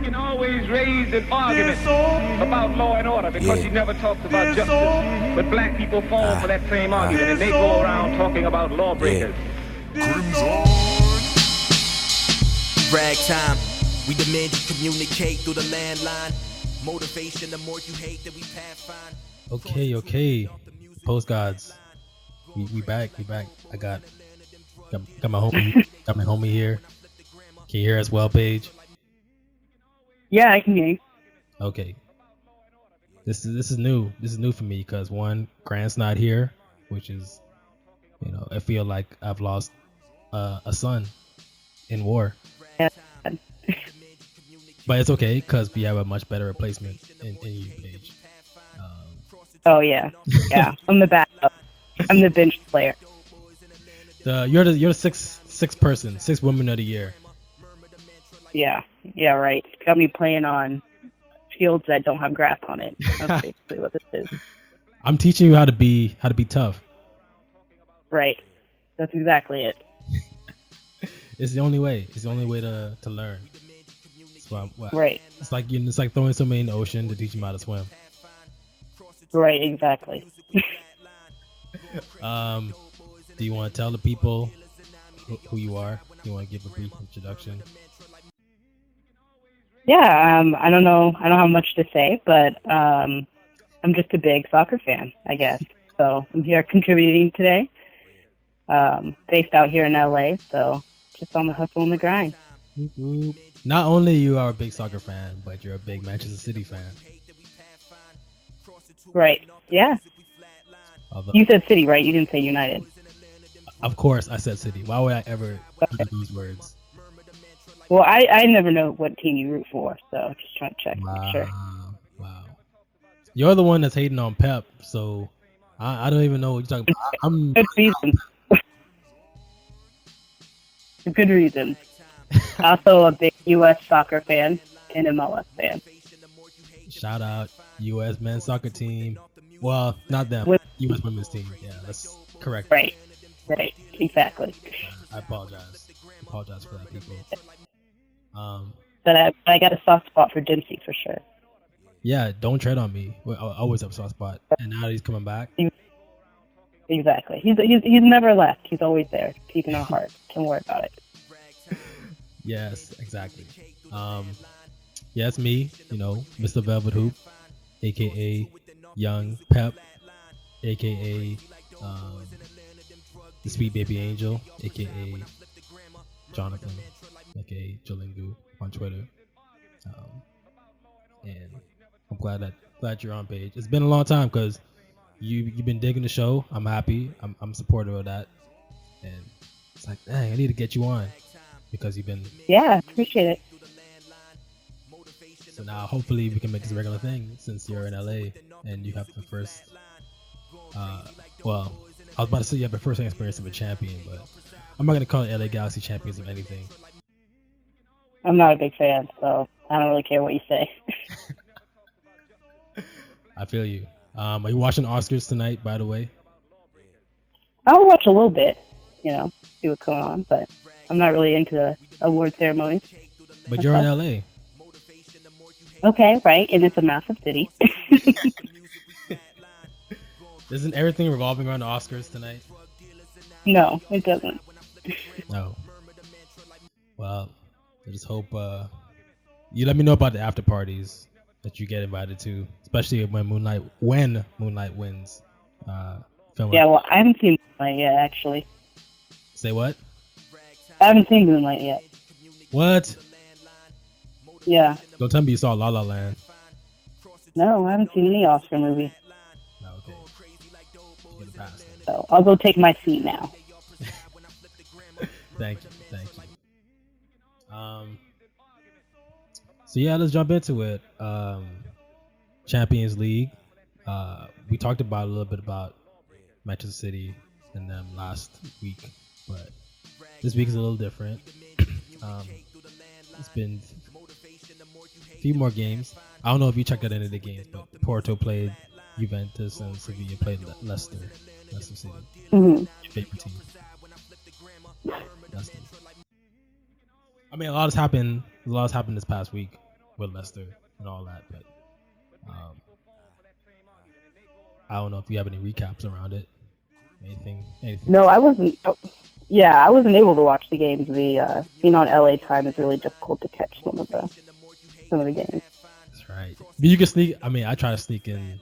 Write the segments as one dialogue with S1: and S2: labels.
S1: can always raise an argument about law and order because he never talks about justice. But black people fall for that same argument, and they go around talking about lawbreakers.
S2: Ragtime, we demand you communicate through the landline. Motivation, the more you hate that we pathfind.
S3: Okay. Post gods. We back. I got my homie here. Can you hear us well, Paige?
S4: Yeah, I can hear you.
S3: Okay. This is new. This is new for me because one, Grant's not here, which is, I feel like I've lost a son in war.
S4: Yeah.
S3: But it's okay because we have a much better replacement in you, Paige.
S4: Oh yeah. I'm the backup. I'm the bench player.
S3: You're the sixth woman of the year.
S4: Yeah, right. Got me playing on fields that don't have grass on it. That's basically what this is.
S3: I'm teaching you how to be tough.
S4: Right. That's exactly it.
S3: It's the only way. It's the only way to learn.
S4: Right.
S3: It's like throwing somebody in the ocean to teach them how to swim.
S4: Right, exactly.
S3: Do you want to tell the people who you are? Do you want to give a brief introduction?
S4: Yeah, I don't know. I don't have much to say, but I'm just a big soccer fan, I guess. So I'm here contributing today. Based out here in LA, so just on the hustle and the grind.
S3: Not only you are a big soccer fan, but you're a big Manchester City fan.
S4: Right. Yeah. You said City, right? You didn't say United.
S3: Of course, I said City. Why would I ever use those words?
S4: Well, I never know what team you root for, so just trying to check.
S3: Wow.
S4: Sure.
S3: Wow. You're the one that's hating on Pep, so I don't even know what you're talking about.
S4: Good reasons. Good reasons. Also a big U.S. soccer fan and MLS fan.
S3: Shout out U.S. men's soccer team. Well, not them. U.S. women's team. Yeah, that's correct.
S4: Right. Exactly.
S3: I apologize for that, people.
S4: But I got a soft spot for Dempsey for sure.
S3: Yeah, don't tread on me. I always have a soft spot, and now that he's coming back.
S4: Exactly. He's never left. He's always there, keeping our heart. Don't worry about it.
S3: Yes, exactly. Yeah, it's me, Mr. Velvet Hoop, aka Young Pep, aka the Sweet Baby Angel, aka Jonathan, aka Jolingu on Twitter. And I'm glad you're on, Paige. It's been a long time because you've been digging the show. I'm happy. I'm supportive of that. And it's like, dang, I need to get you on because you've been.
S4: Yeah, appreciate it.
S3: So now hopefully we can make this a regular thing since you're in LA and you have the first. Well, I was about to say you have the first experience of a champion, but I'm not gonna call it LA Galaxy champions of anything.
S4: I'm not a big fan, so I don't really care what you say.
S3: I feel you. Are you watching Oscars tonight, by the way?
S4: I'll watch a little bit, see what's going on, but I'm not really into the award ceremonies.
S3: But you're in LA.
S4: Okay, right, and it's a massive city.
S3: Isn't everything revolving around the Oscars tonight?
S4: No, it doesn't.
S3: No. Well, I just hope you let me know about the after parties that you get invited to, especially when Moonlight wins.
S4: Yeah, well, I haven't seen Moonlight yet, actually.
S3: Say what?
S4: I haven't seen Moonlight yet.
S3: What?
S4: Yeah.
S3: Don't tell me you saw La La Land.
S4: No, I haven't seen any Oscar movie.
S3: No, okay. Get it past.
S4: So I'll go take my seat now.
S3: Thank you. So yeah, let's jump into it. Champions League. We talked about a little bit about Manchester City and them last week, but this week is a little different. It's been a few more games. I don't know if you checked out any of the games, but Porto played Juventus and Sevilla played Leicester City.
S4: Mm-hmm.
S3: Favorite team. Leicester. I mean, a lot has happened this past week. with Leicester and all that. But I don't know if you have any recaps around it. Anything?
S4: No, I wasn't. Yeah, I wasn't able to watch the games. Being on LA time is really difficult to catch some of the games.
S3: That's right. But you can sneak. I mean, I try to sneak in.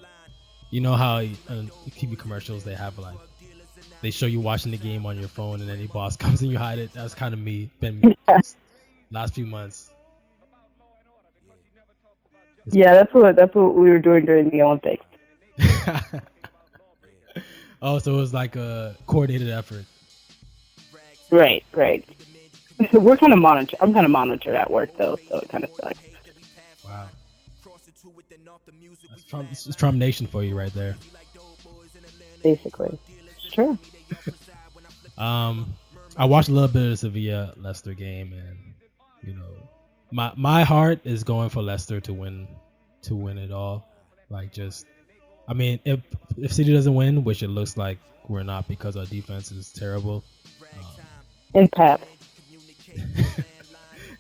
S3: You know how TV commercials they have like they show you watching the game on your phone and then your boss comes and you hide it. That's kind of me. Been me last few months.
S4: Yeah, that's what we were doing during the Olympics.
S3: Oh, so it was like a coordinated effort.
S4: Right. We're kind of monitor. I'm kind of monitored at work though, so it kind of sucks.
S3: Wow. It's Trump Nation for you right there.
S4: Basically, it's true.
S3: I watched a little bit of the Sevilla Leicester game, and you know, my heart is going for Leicester to win it all. Like just, I mean, if City doesn't win, which it looks like we're not because our defense is terrible.
S4: And Pep.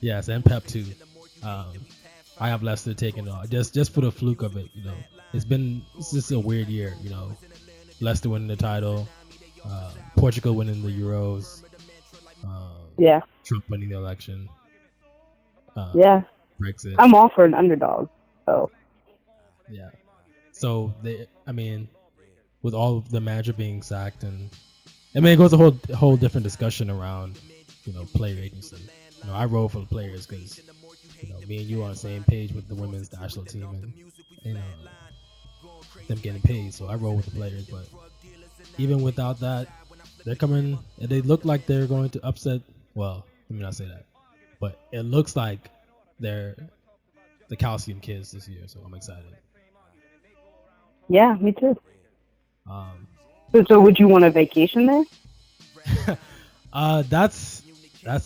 S3: Yes, and Pep too. I have Leicester taking it all just for the fluke of it. You know, it's just a weird year. You know, Leicester winning the title, Portugal winning the Euros.
S4: Yeah.
S3: Trump winning the election.
S4: Yeah.
S3: Brexit.
S4: I'm all for an underdog. So.
S3: Yeah. So with all of the manager being sacked, and I mean, it goes a whole different discussion around, you know, player agency. You know, I roll for the players because, you know, me and you are on the same page with the women's national team and you know, them getting paid. So I roll with the players, but even without that, they're coming and they look like they're going to upset. Well, let me not say that, but it looks like they're the calcium kids this year. So I'm excited.
S4: Yeah, me too. So would you want a vacation there?
S3: That's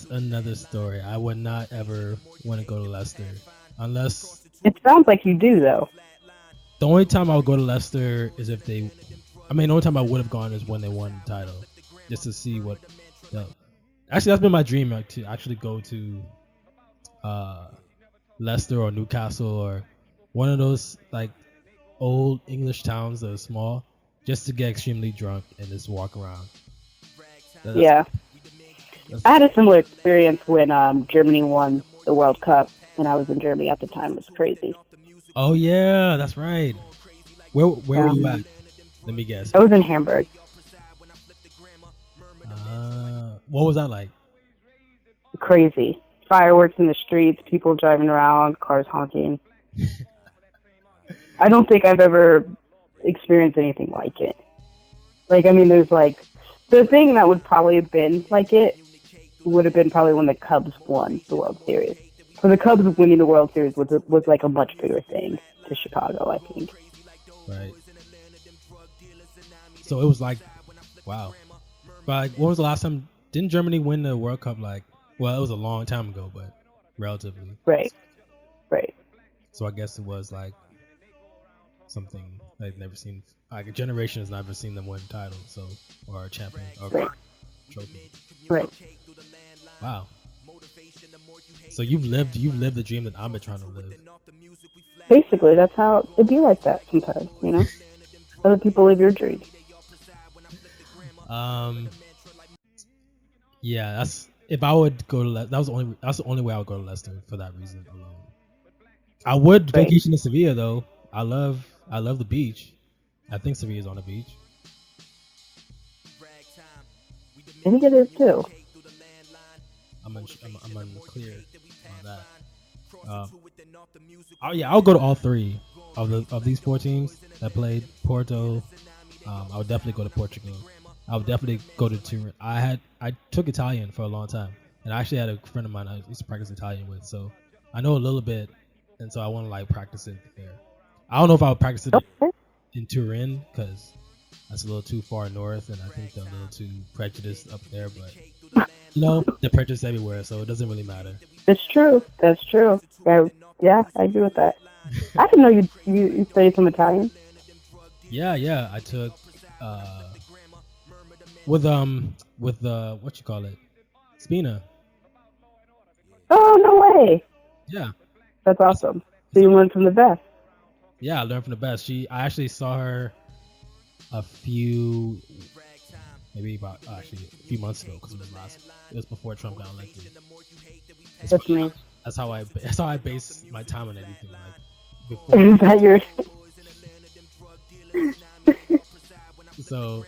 S3: another story. I would not ever want to go to Leicester unless.
S4: It sounds like you do, though.
S3: The only time I would go to Leicester is if they. I mean, the only time I would have gone is when they won the title, just to see what. You know, actually, that's been my dream to actually go to Leicester or Newcastle or one of those like old English towns that are small, just to get extremely drunk and just walk around.
S4: Yeah. I had a similar experience when Germany won the World Cup, and I was in Germany at the time. It was crazy.
S3: Oh yeah, that's right. Where were you at? Let me guess.
S4: I was in Hamburg.
S3: What was that like?
S4: Crazy. Fireworks in the streets, people driving around, cars honking. I don't think I've ever experienced anything like it. Like, I mean, there's like, the thing that would probably have been like it would have been probably when the Cubs won the World Series. So the Cubs winning the World Series was like a much bigger thing to Chicago, I think.
S3: Right. So it was like, wow. But like, when was the last time? Didn't Germany win the World Cup? Like, well, it was a long time ago, but relatively.
S4: Right.
S3: So I guess it was like something I've never seen. Like a generation has never seen them win a title, so or a champion or trophy.
S4: Right.
S3: Wow. So you've lived the dream that I've been trying to live.
S4: Basically, that's how it'd be like that sometimes, you know. Other people live your dream.
S3: Yeah, that's if I would go to that's the only way I would go to Leicester for that reason alone. I would vacation in Sevilla though. I love the beach. I think Sevilla's on the beach.
S4: I think it is too.
S3: I'm unclear on that. I'll go to all three of these four teams that played. Porto. I would definitely go to Portugal. I would definitely go to Turin. I took Italian for a long time, and I actually had a friend of mine I used to practice Italian with, so I know a little bit, and so I want to like practice it there. I don't know if I would practice it in Turin because that's a little too far north, and I think they're a little too prejudiced up there. But you know, they're prejudiced everywhere, so it doesn't really matter.
S4: It's true. That's true. Yeah, I agree with that. I didn't know you studied some Italian.
S3: Yeah, I took with what you call it, Spina.
S4: Oh, no way.
S3: Yeah,
S4: That's awesome. So you learn from the best.
S3: Yeah, I learned from the best. I actually saw her maybe about actually a few months ago because it was before Trump got elected.
S4: That's me.
S3: That's how I base my time on anything. Like before.
S4: Is that your?
S3: So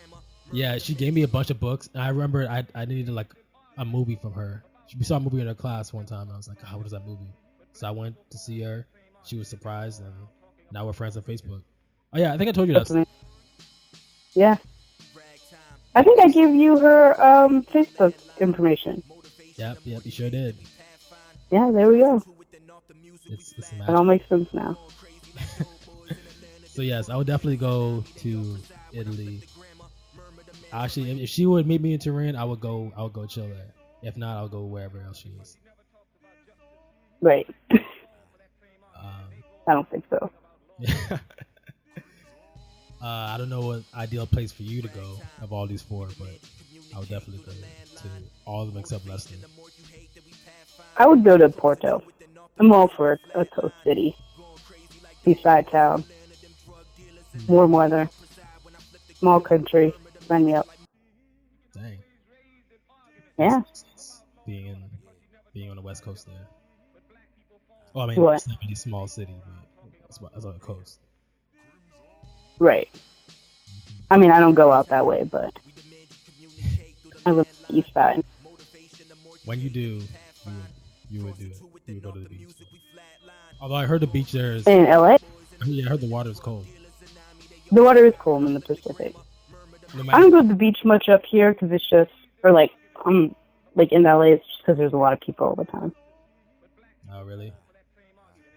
S3: yeah, she gave me a bunch of books, and I remember I needed like a movie from her. We saw a movie in her class one time, and I was like, "Oh, what is that movie?" So I went to see her. She was surprised, and now we're friends on Facebook. Oh yeah, I think I told you that.
S4: Yeah. I think I gave you her Facebook information.
S3: Yep, you sure did.
S4: Yeah, there we go.
S3: It's
S4: it all makes sense now.
S3: So yes, I would definitely go to Italy. Actually, if she would meet me in Turin, I would go chill there. If not, I'll go wherever else she is.
S4: Right. I don't think so.
S3: I don't know what ideal place for you to go of all these four, but I would definitely go to all of them except Leicester.
S4: I would go to Porto. I'm all for a coast city. Seaside town. Warm weather. Small country. Sign me up.
S3: Dang.
S4: Yeah.
S3: Being on the West Coast there. Oh, I mean,
S4: what?
S3: It's not really a small city, but it's on the coast.
S4: Right. I mean, I don't go out that way, but I live on the east side.
S3: When you do, you would do it. You would go to the beach. Although I heard the beach there is...
S4: In LA?
S3: Yeah, I heard the water is cold.
S4: The water is cold in the Pacific. I don't go to the beach much up here because it's just, or like in LA, it's just because there's a lot of people all the time.
S3: Oh, really?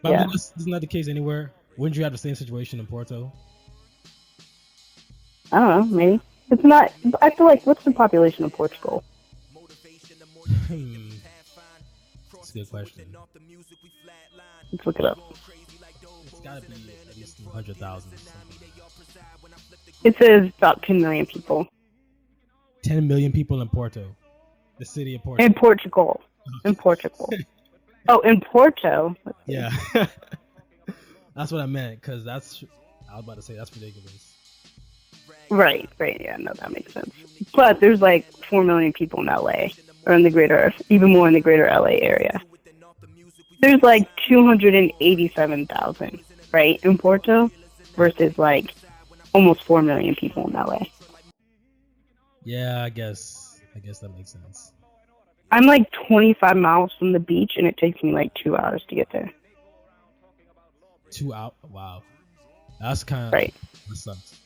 S3: But
S4: yeah.
S3: I mean, isn't that the case anywhere? Wouldn't you have the same situation in Porto?
S4: I don't know, maybe. It's not, I feel like, what's the population of Portugal?
S3: That's a good question.
S4: Let's look it up.
S3: It's gotta be at least 100,000.
S4: It says about 10 million people.
S3: 10 million people in Porto. The city of Porto.
S4: In Portugal. In Portugal. Oh, in Porto.
S3: Yeah. That's what I meant, because I was about to say, that's ridiculous.
S4: Right, yeah, no, that makes sense. But there's like 4 million people in LA, or in even more in the greater LA area. There's like 287,000, right, in Porto, versus like almost 4 million people in LA.
S3: Yeah, I guess that makes sense.
S4: I'm like 25 miles from the beach, and it takes me like 2 hours to get there.
S3: 2 hours? Wow. That's kind of...
S4: Right.
S3: That sucks.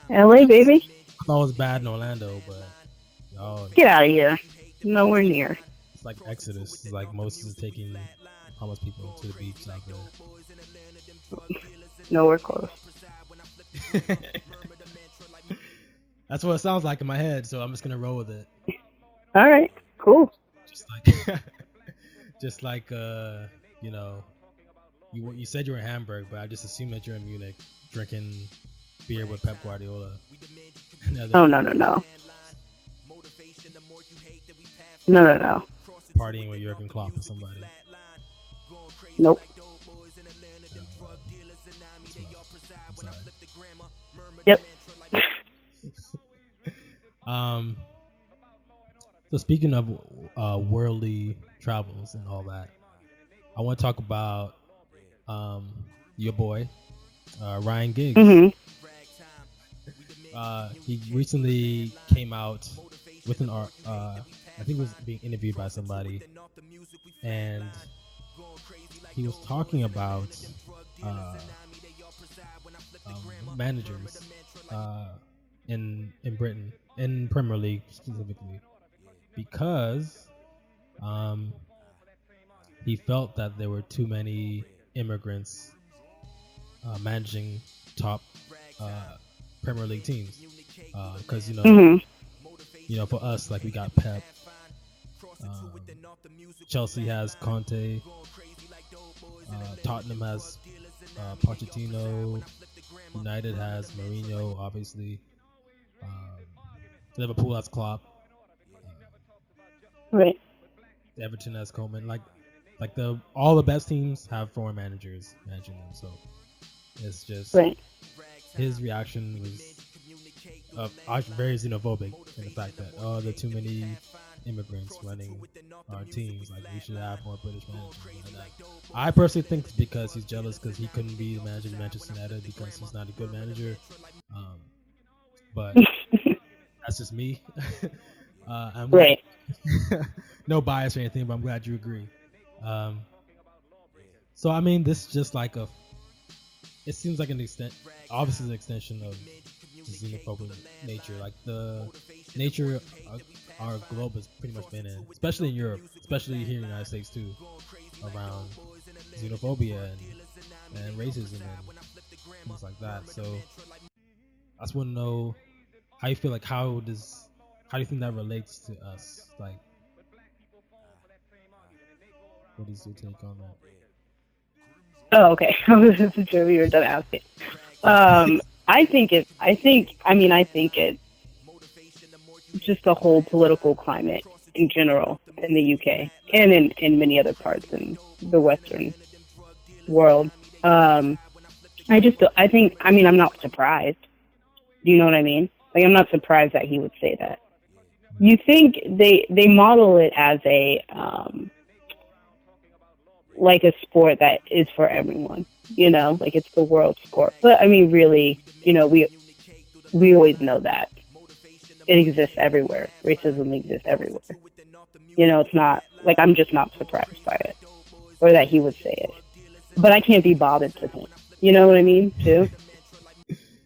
S4: LA, baby.
S3: I thought it was bad in Orlando, but...
S4: Get out of here. Nowhere near.
S3: It's like Exodus. It's like Moses is taking homeless people to the beach out there.
S4: Nowhere close.
S3: That's what it sounds like in my head, so I'm just gonna roll with it.
S4: All right, cool.
S3: Just like you know, you said you were in Hamburg, but I just assumed that you're in Munich drinking beer with Pep Guardiola.
S4: Oh no. No.
S3: Partying with Jurgen Klopp or somebody.
S4: Nope. Yep.
S3: So speaking of worldly travels and all that, I want to talk about your boy Ryan Giggs.
S4: Mm-hmm.
S3: He recently came out with an art. I think he was being interviewed by somebody, and he was talking about managers in Britain, in Premier League specifically, because he felt that there were too many immigrants managing top Premier League teams. Because
S4: Mm-hmm.
S3: For us, like, we got Pep. Chelsea has Conte. Tottenham has Pochettino. United has Mourinho, obviously. Liverpool has Klopp.
S4: Right.
S3: Everton has Koeman. Like, Like all the best teams have foreign managers managing them, so it's just
S4: Right.
S3: his reaction was very xenophobic in the fact that there are too many immigrants running our teams. Like we should have more British managers. And I personally think it's because he's jealous because he couldn't be the manager of Manchester United because he's not a good manager. But that's just me. I'm
S4: Right.
S3: no bias or anything, but I'm glad you agree. So I mean, this is just like it seems like obviously an extension of the xenophobic nature. Like the nature our globe has pretty much been in, especially in Europe, especially here in the United States too, around xenophobia and racism and things like that. So I just want to know how you feel. Like how do you think that relates to us? Like, what is your take on that?
S4: Oh, okay. I was just sure we were done asking. I think it's just the whole political climate in general in the UK and in many other parts in the Western world. I'm not surprised. Do you know what I mean? Like, I'm not surprised that he would say that. You think they model it as like a sport that is for everyone, like it's the world sport. But I mean, really, we always know that it exists everywhere. Racism exists everywhere. It's not like I'm just not surprised by it or that he would say it. But I can't be bothered to think. You know what I mean, too?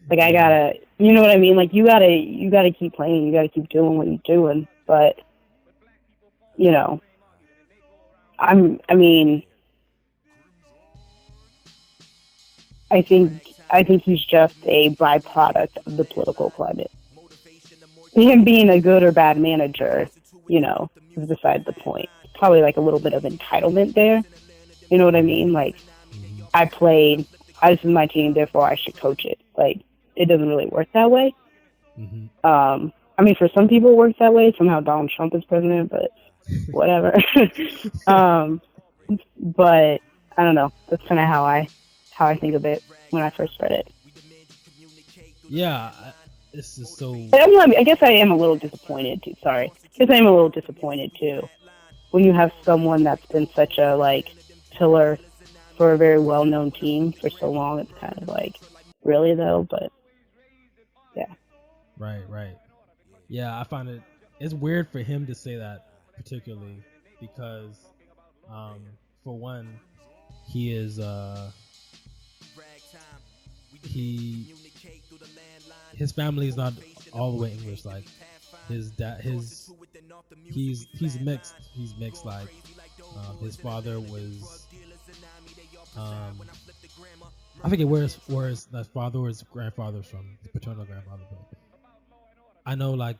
S4: Like I gotta, you know what I mean? Like you gotta keep playing. You gotta keep doing what you're doing. But, I think he's just a byproduct of the political climate. Him being a good or bad manager, is beside the point. Probably like a little bit of entitlement there. You know what I mean? Like, this is my team, therefore I should coach it. Like, it doesn't really work that way. For some people it works that way. Somehow Donald Trump is president, but whatever. But I don't know. That's kind of how I think of it when I first read it.
S3: Yeah, this is so.
S4: I guess I am a little disappointed too. Sorry, I guess I am a little disappointed too when you have someone that's been such a pillar for a very well-known team for so long. It's kind of like, really though, but yeah.
S3: Right. Yeah, I find it's weird for him to say that particularly because, for one, he is his family is not all the way English. Like his dad, he's mixed. He's mixed. Like his father was, I forget where his that father or his grandfather's from, his paternal grandfather. But I know like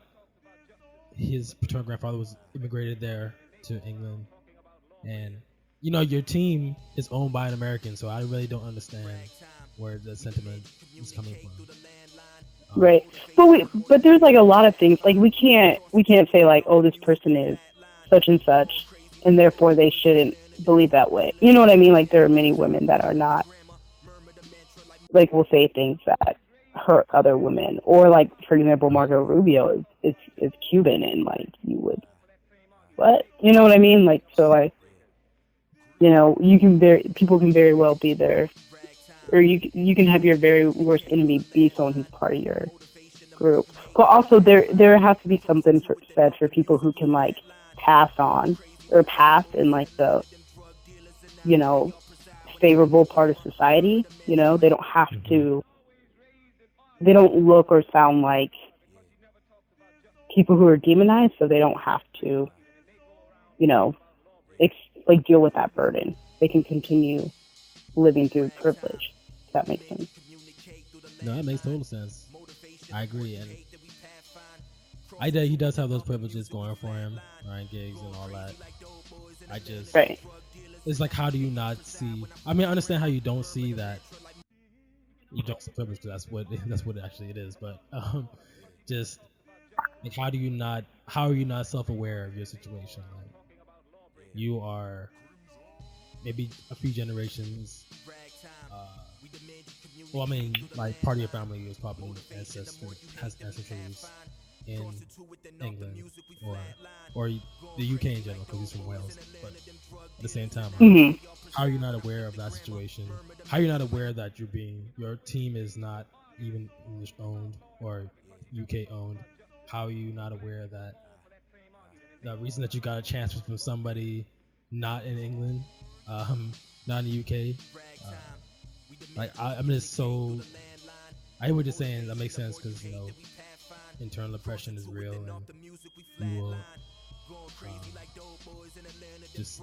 S3: his paternal grandfather was immigrated there to England, and your team is owned by an American, so I really don't understand where the sentiment is coming from.
S4: Right, but there's like a lot of things. Like we can't say like, oh, this person is such and such, and therefore they shouldn't believe that way. You know what I mean? Like there are many women that are not, like, will say things that hurt other women, or like for example, Marco Rubio is Cuban, and like you would, what? You know what I mean? Like so, like people can very well be there. Or you can have your very worst enemy be someone who's part of your group. But also there has to be something said for people who can like pass in like the favorable part of society. They don't have to. They don't look or sound like people who are demonized, so they don't have to. Deal with that burden. They can continue living through privilege. If that makes sense.
S3: No, that makes total sense. I agree, and he does have those privileges going for him, Ryan Giggs and all that.
S4: Right.
S3: It's like, how do you not see? I mean, I understand how you don't see that. You don't see privilege, because that's what actually it is. But just like, how are you not self-aware of your situation? Like, you are maybe a few generations. Well, I mean, like part of your family is probably has ancestors in England or the UK in general, because he's from Wales. But at the same time, how are you not aware of that situation? How are you not aware that your team is not even English owned or UK owned? How are you not aware that the reason that you got a chance was from somebody not in England, not in the UK? I'm just so. I hear what you're saying. That makes sense because internal oppression is real, and you will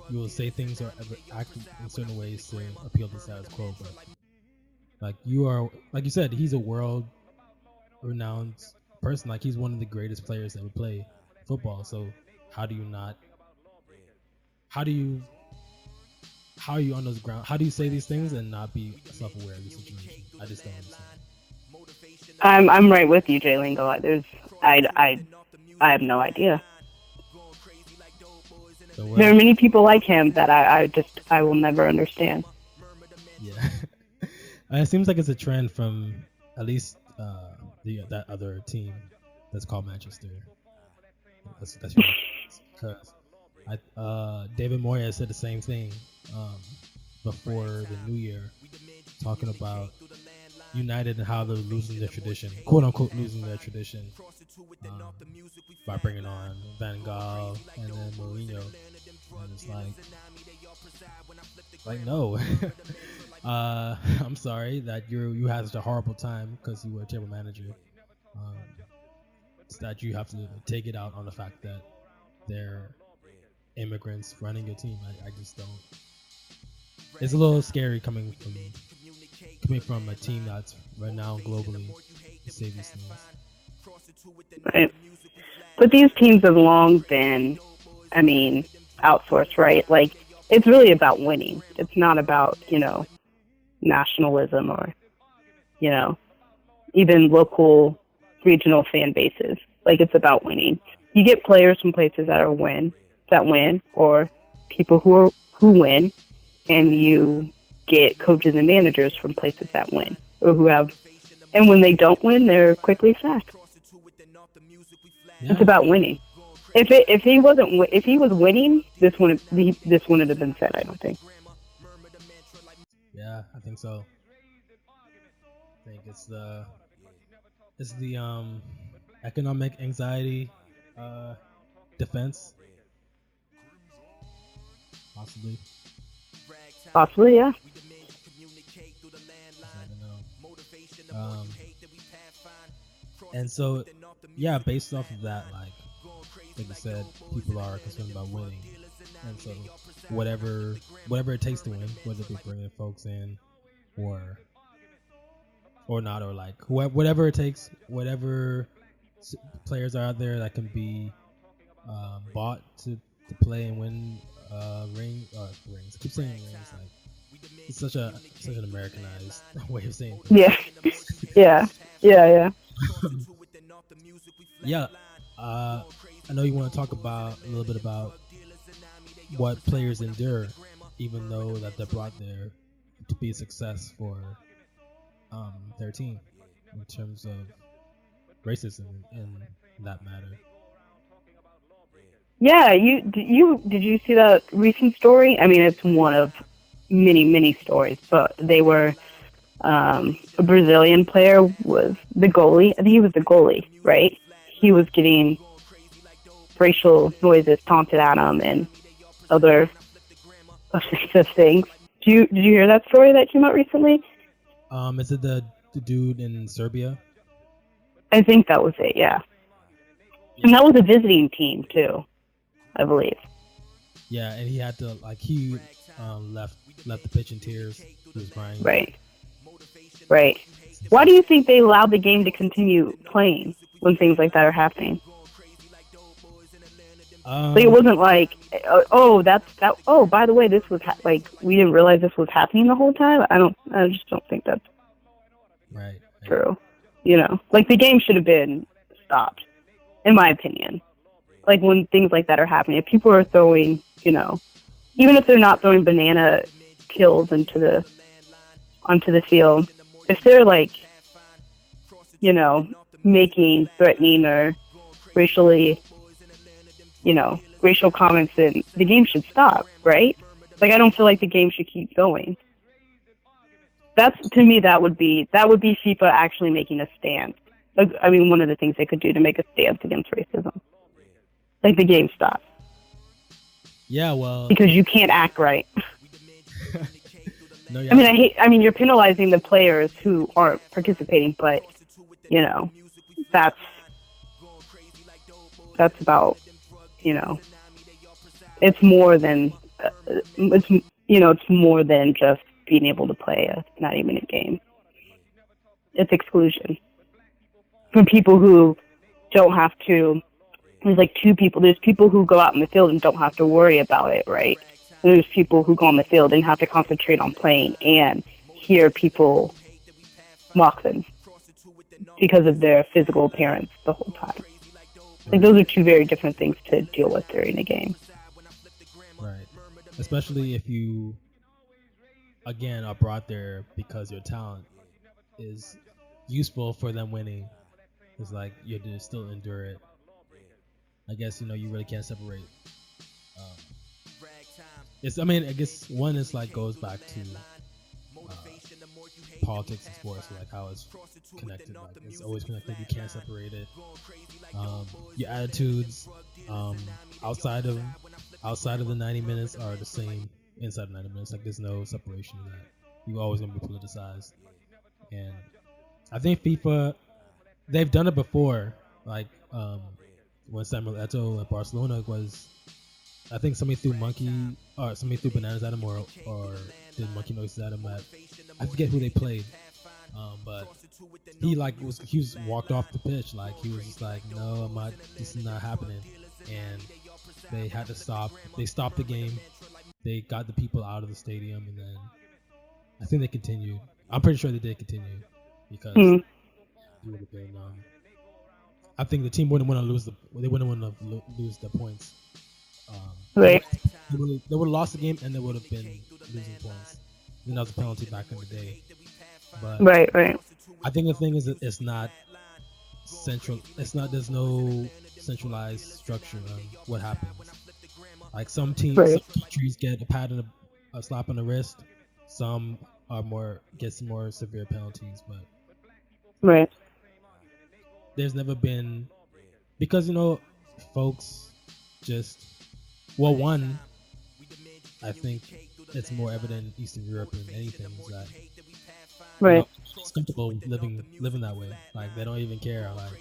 S3: you will say things or act in certain ways to appeal to the status quo. But like you said, he's a world-renowned person. Like he's one of the greatest players that ever play football. So how are you on those ground? How do you say these things and not be self-aware of the situation? I just don't understand.
S4: I'm right with you, Jay Lingo. I have no idea.
S3: So,
S4: there are many people like him that I will never understand.
S3: Yeah, it seems like it's a trend from at least that other team that's called Manchester. That's because David Moyes said the same thing before the new year, talking about United and how they're losing their tradition, quote unquote losing their tradition, by bringing on Van Gaal and then Mourinho. And it's like no, I'm sorry that you had such a horrible time because you were a terrible manager. It's that you have to take it out on the fact that they're immigrants running your team. I just don't. It's a little scary coming from a team that's renowned globally to say these things.
S4: Right. But these teams have long been, outsourced, right? Like, it's really about winning. It's not about, nationalism or, even local, regional fan bases. Like, it's about winning. You get players from places that win, or people who win, and you get coaches and managers from places that win or who have, and when they don't win, they're quickly sacked. Yeah. It's about winning. If he was winning, this wouldn't have been said. I don't think.
S3: Yeah, I think so. I think it's the economic anxiety defense, possibly.
S4: Possibly, yeah.
S3: I don't know. And so, yeah, based off of that, like you said, people are concerned about winning, and so whatever it takes to win, whether it be bringing folks in or not, or like whatever it takes, whatever players are out there that can be bought to play and win rings. I keep saying rings. Like it's such an Americanized way of saying things.
S4: Yeah. Yeah.
S3: Yeah. I know you want to talk a little bit about what players endure, even though that they're brought there to be a success for their team in terms of racism in that matter.
S4: Yeah, did you see that recent story? I mean, it's one of many stories, but they were a Brazilian player was the goalie. I think he was the goalie, right? He was getting racial noises taunted at him and other offensive things. Did you hear that story that came out recently?
S3: Is it the dude in Serbia?
S4: I think that was it, yeah. And that was a visiting team too, I believe.
S3: Yeah, and he had to left the pitch in tears. He was crying.
S4: Right. Why do you think they allowed the game to continue playing when things like that are happening? Like it wasn't like, by the way, this was we didn't realize this was happening the whole time. I just don't think that's
S3: right.
S4: True. Like the game should have been stopped, in my opinion. Like when things like that are happening, if people are throwing, even if they're not throwing banana kills onto the field, if they're like, you know, making threatening or racially, you know, racial comments, then the game should stop, right? Like, I don't feel like the game should keep going. That's, to me, that would be FIFA actually making a stand. Like, I mean, one of the things they could do to make a stance against racism. Like, the game stops.
S3: Yeah, well,
S4: because you can't act right.
S3: No, yeah.
S4: I mean, you're penalizing the players who aren't participating, but you know, that's about, you know, it's more than it's more than just being able to play a 90-minute game. It's exclusion from people who don't have to. There's like two people. There's people who go out in the field and don't have to worry about it, right? And there's people who go on the field and have to concentrate on playing and hear people mock them because of their physical appearance the whole time. Like, those are two very different things to deal with during a game.
S3: Right. Especially if you, again, are brought there because your talent is useful for them winning. It's like you have to still endure it. I guess, you know, you really can't separate. I guess one is like goes back to politics and sports, like how it's connected. Like, it's always connected. You can't separate it. Your attitudes outside of the 90 minutes are the same inside 90 minutes. Like, there's no separation of that. You're always gonna be politicized. And I think FIFA, they've done it before. Like when Samuel Eto'o at Barcelona was, I think somebody threw bananas at him or did monkey noises at him. I forget who they played, but he was walked off the pitch. Like, he was just like, no, this is not happening. And they had to stop. They stopped the game. They got the people out of the stadium, and then I think they continued. I'm pretty sure they did continue because it would have been. I think the team wouldn't want to lose the points.
S4: Right.
S3: They would have lost the game, and they would have been losing points. And that was a penalty back in the day. But
S4: right.
S3: I think the thing is that it's not central. There's no centralized structure on what happens. Like, some countries get a slap on the wrist. Some gets more severe penalties, but
S4: right.
S3: There's never been, because, you know, folks just, well, one, I think it's more evident in Eastern Europe than anything, is that
S4: right.
S3: You know, it's comfortable living that way. Like, they don't even care. Like,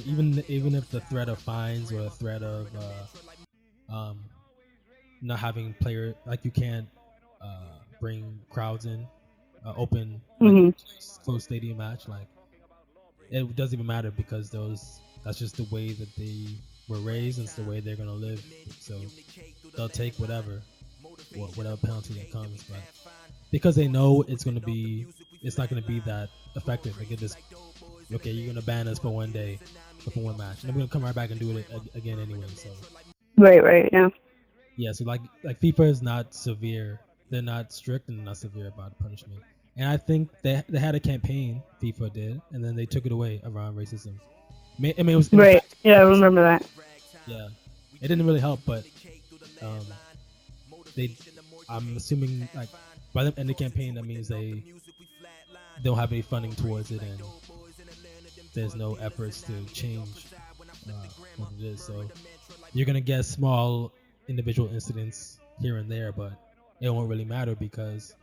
S3: even if the threat of fines or the threat of not having player, like, you can't bring crowds in, open closed stadium match, like, it doesn't even matter, because that's just the way that they were raised, and it's the way they're gonna live. So they'll take whatever penalty that comes, but because they know it's not gonna be that effective. Like, okay, you're gonna ban us for one day or for one match, and then we're gonna come right back and do it again anyway. So
S4: Right,
S3: yeah. So like FIFA is not severe. They're not strict and not severe about punishment. And I think they had a campaign, FIFA did, and then they took it away around racism. I mean, it was
S4: right. Yeah, I remember that.
S3: Yeah, it didn't really help, but I'm assuming, like, by the end of the campaign, that means they don't have any funding towards it, and there's no efforts to change what it is. So you're gonna get small individual incidents here and there, but it won't really matter because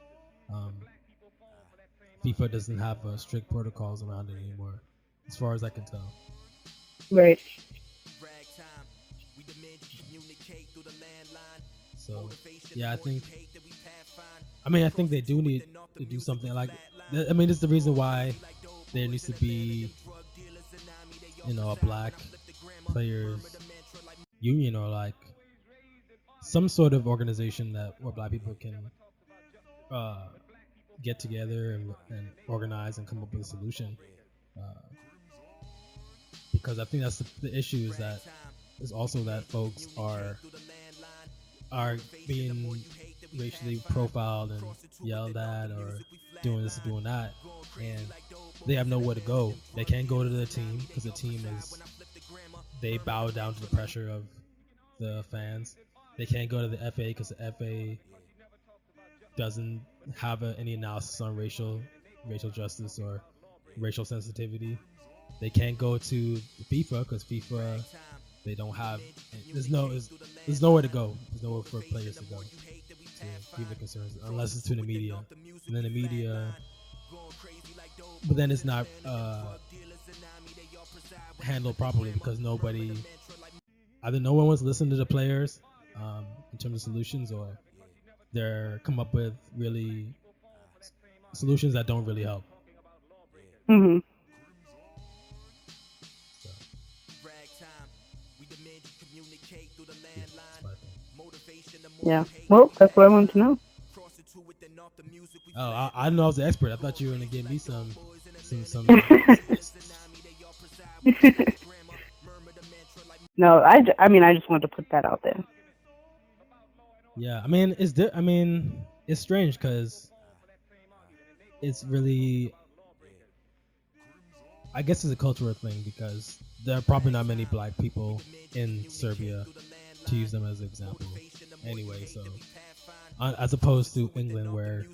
S3: FIFA doesn't have strict protocols around it anymore, as far as I can tell.
S4: Right.
S3: So yeah, I think they do need to do something. Like, I mean, this is the reason why there needs to be, you know, a black players union, or like some sort of organization where black people can get together and organize and come up with a solution. Because I think that's the issue, is also that folks are are being racially profiled and yelled at, or doing this or doing that, and they have nowhere to go. They can't go to the team because the team they bow down to the pressure of the fans. They can't go to the FA because the FA doesn't have any analysis on racial justice or racial sensitivity. They can't go to FIFA because FIFA, they don't have. There's nowhere to go. There's nowhere for players to go to FIFA concerns, unless it's to the media. And then the media, but then it's not handled properly because either no one wants to listen to the players in terms of solutions, or they're come up with really solutions that don't really help.
S4: Mm-hmm.
S3: So,
S4: yeah. Well, that's what I wanted to know.
S3: Oh, I know I was the expert. I thought you were gonna give me some.
S4: No, I mean, I just wanted to put that out there.
S3: Yeah, I mean, it's strange because it's really, I guess it's a cultural thing because there are probably not many black people in Serbia to use them as an example. Anyway, so as opposed to England where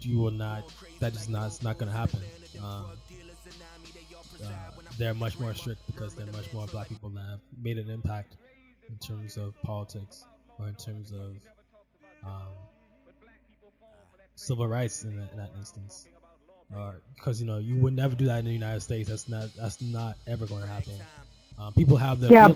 S3: you will not, it's not going to happen. They're much more strict because there are much more black people that have made an impact in terms of politics or in terms of civil rights in that instance. Because you would never do that in the United States. That's not ever going to happen. People have their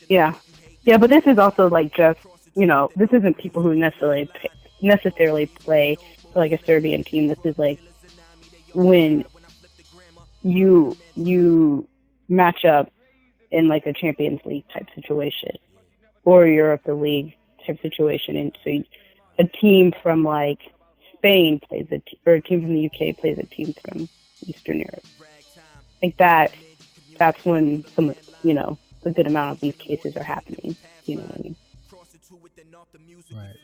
S4: yeah, but this is also like just this isn't people who necessarily play for like a Serbian team. This is like when you match up in like a Champions League type situation or Europa League type situation, and so a team from like Spain plays or a team from the UK plays a team from Eastern Europe. Like that's when some a good amount of these cases are happening. You know what I mean?
S3: Right.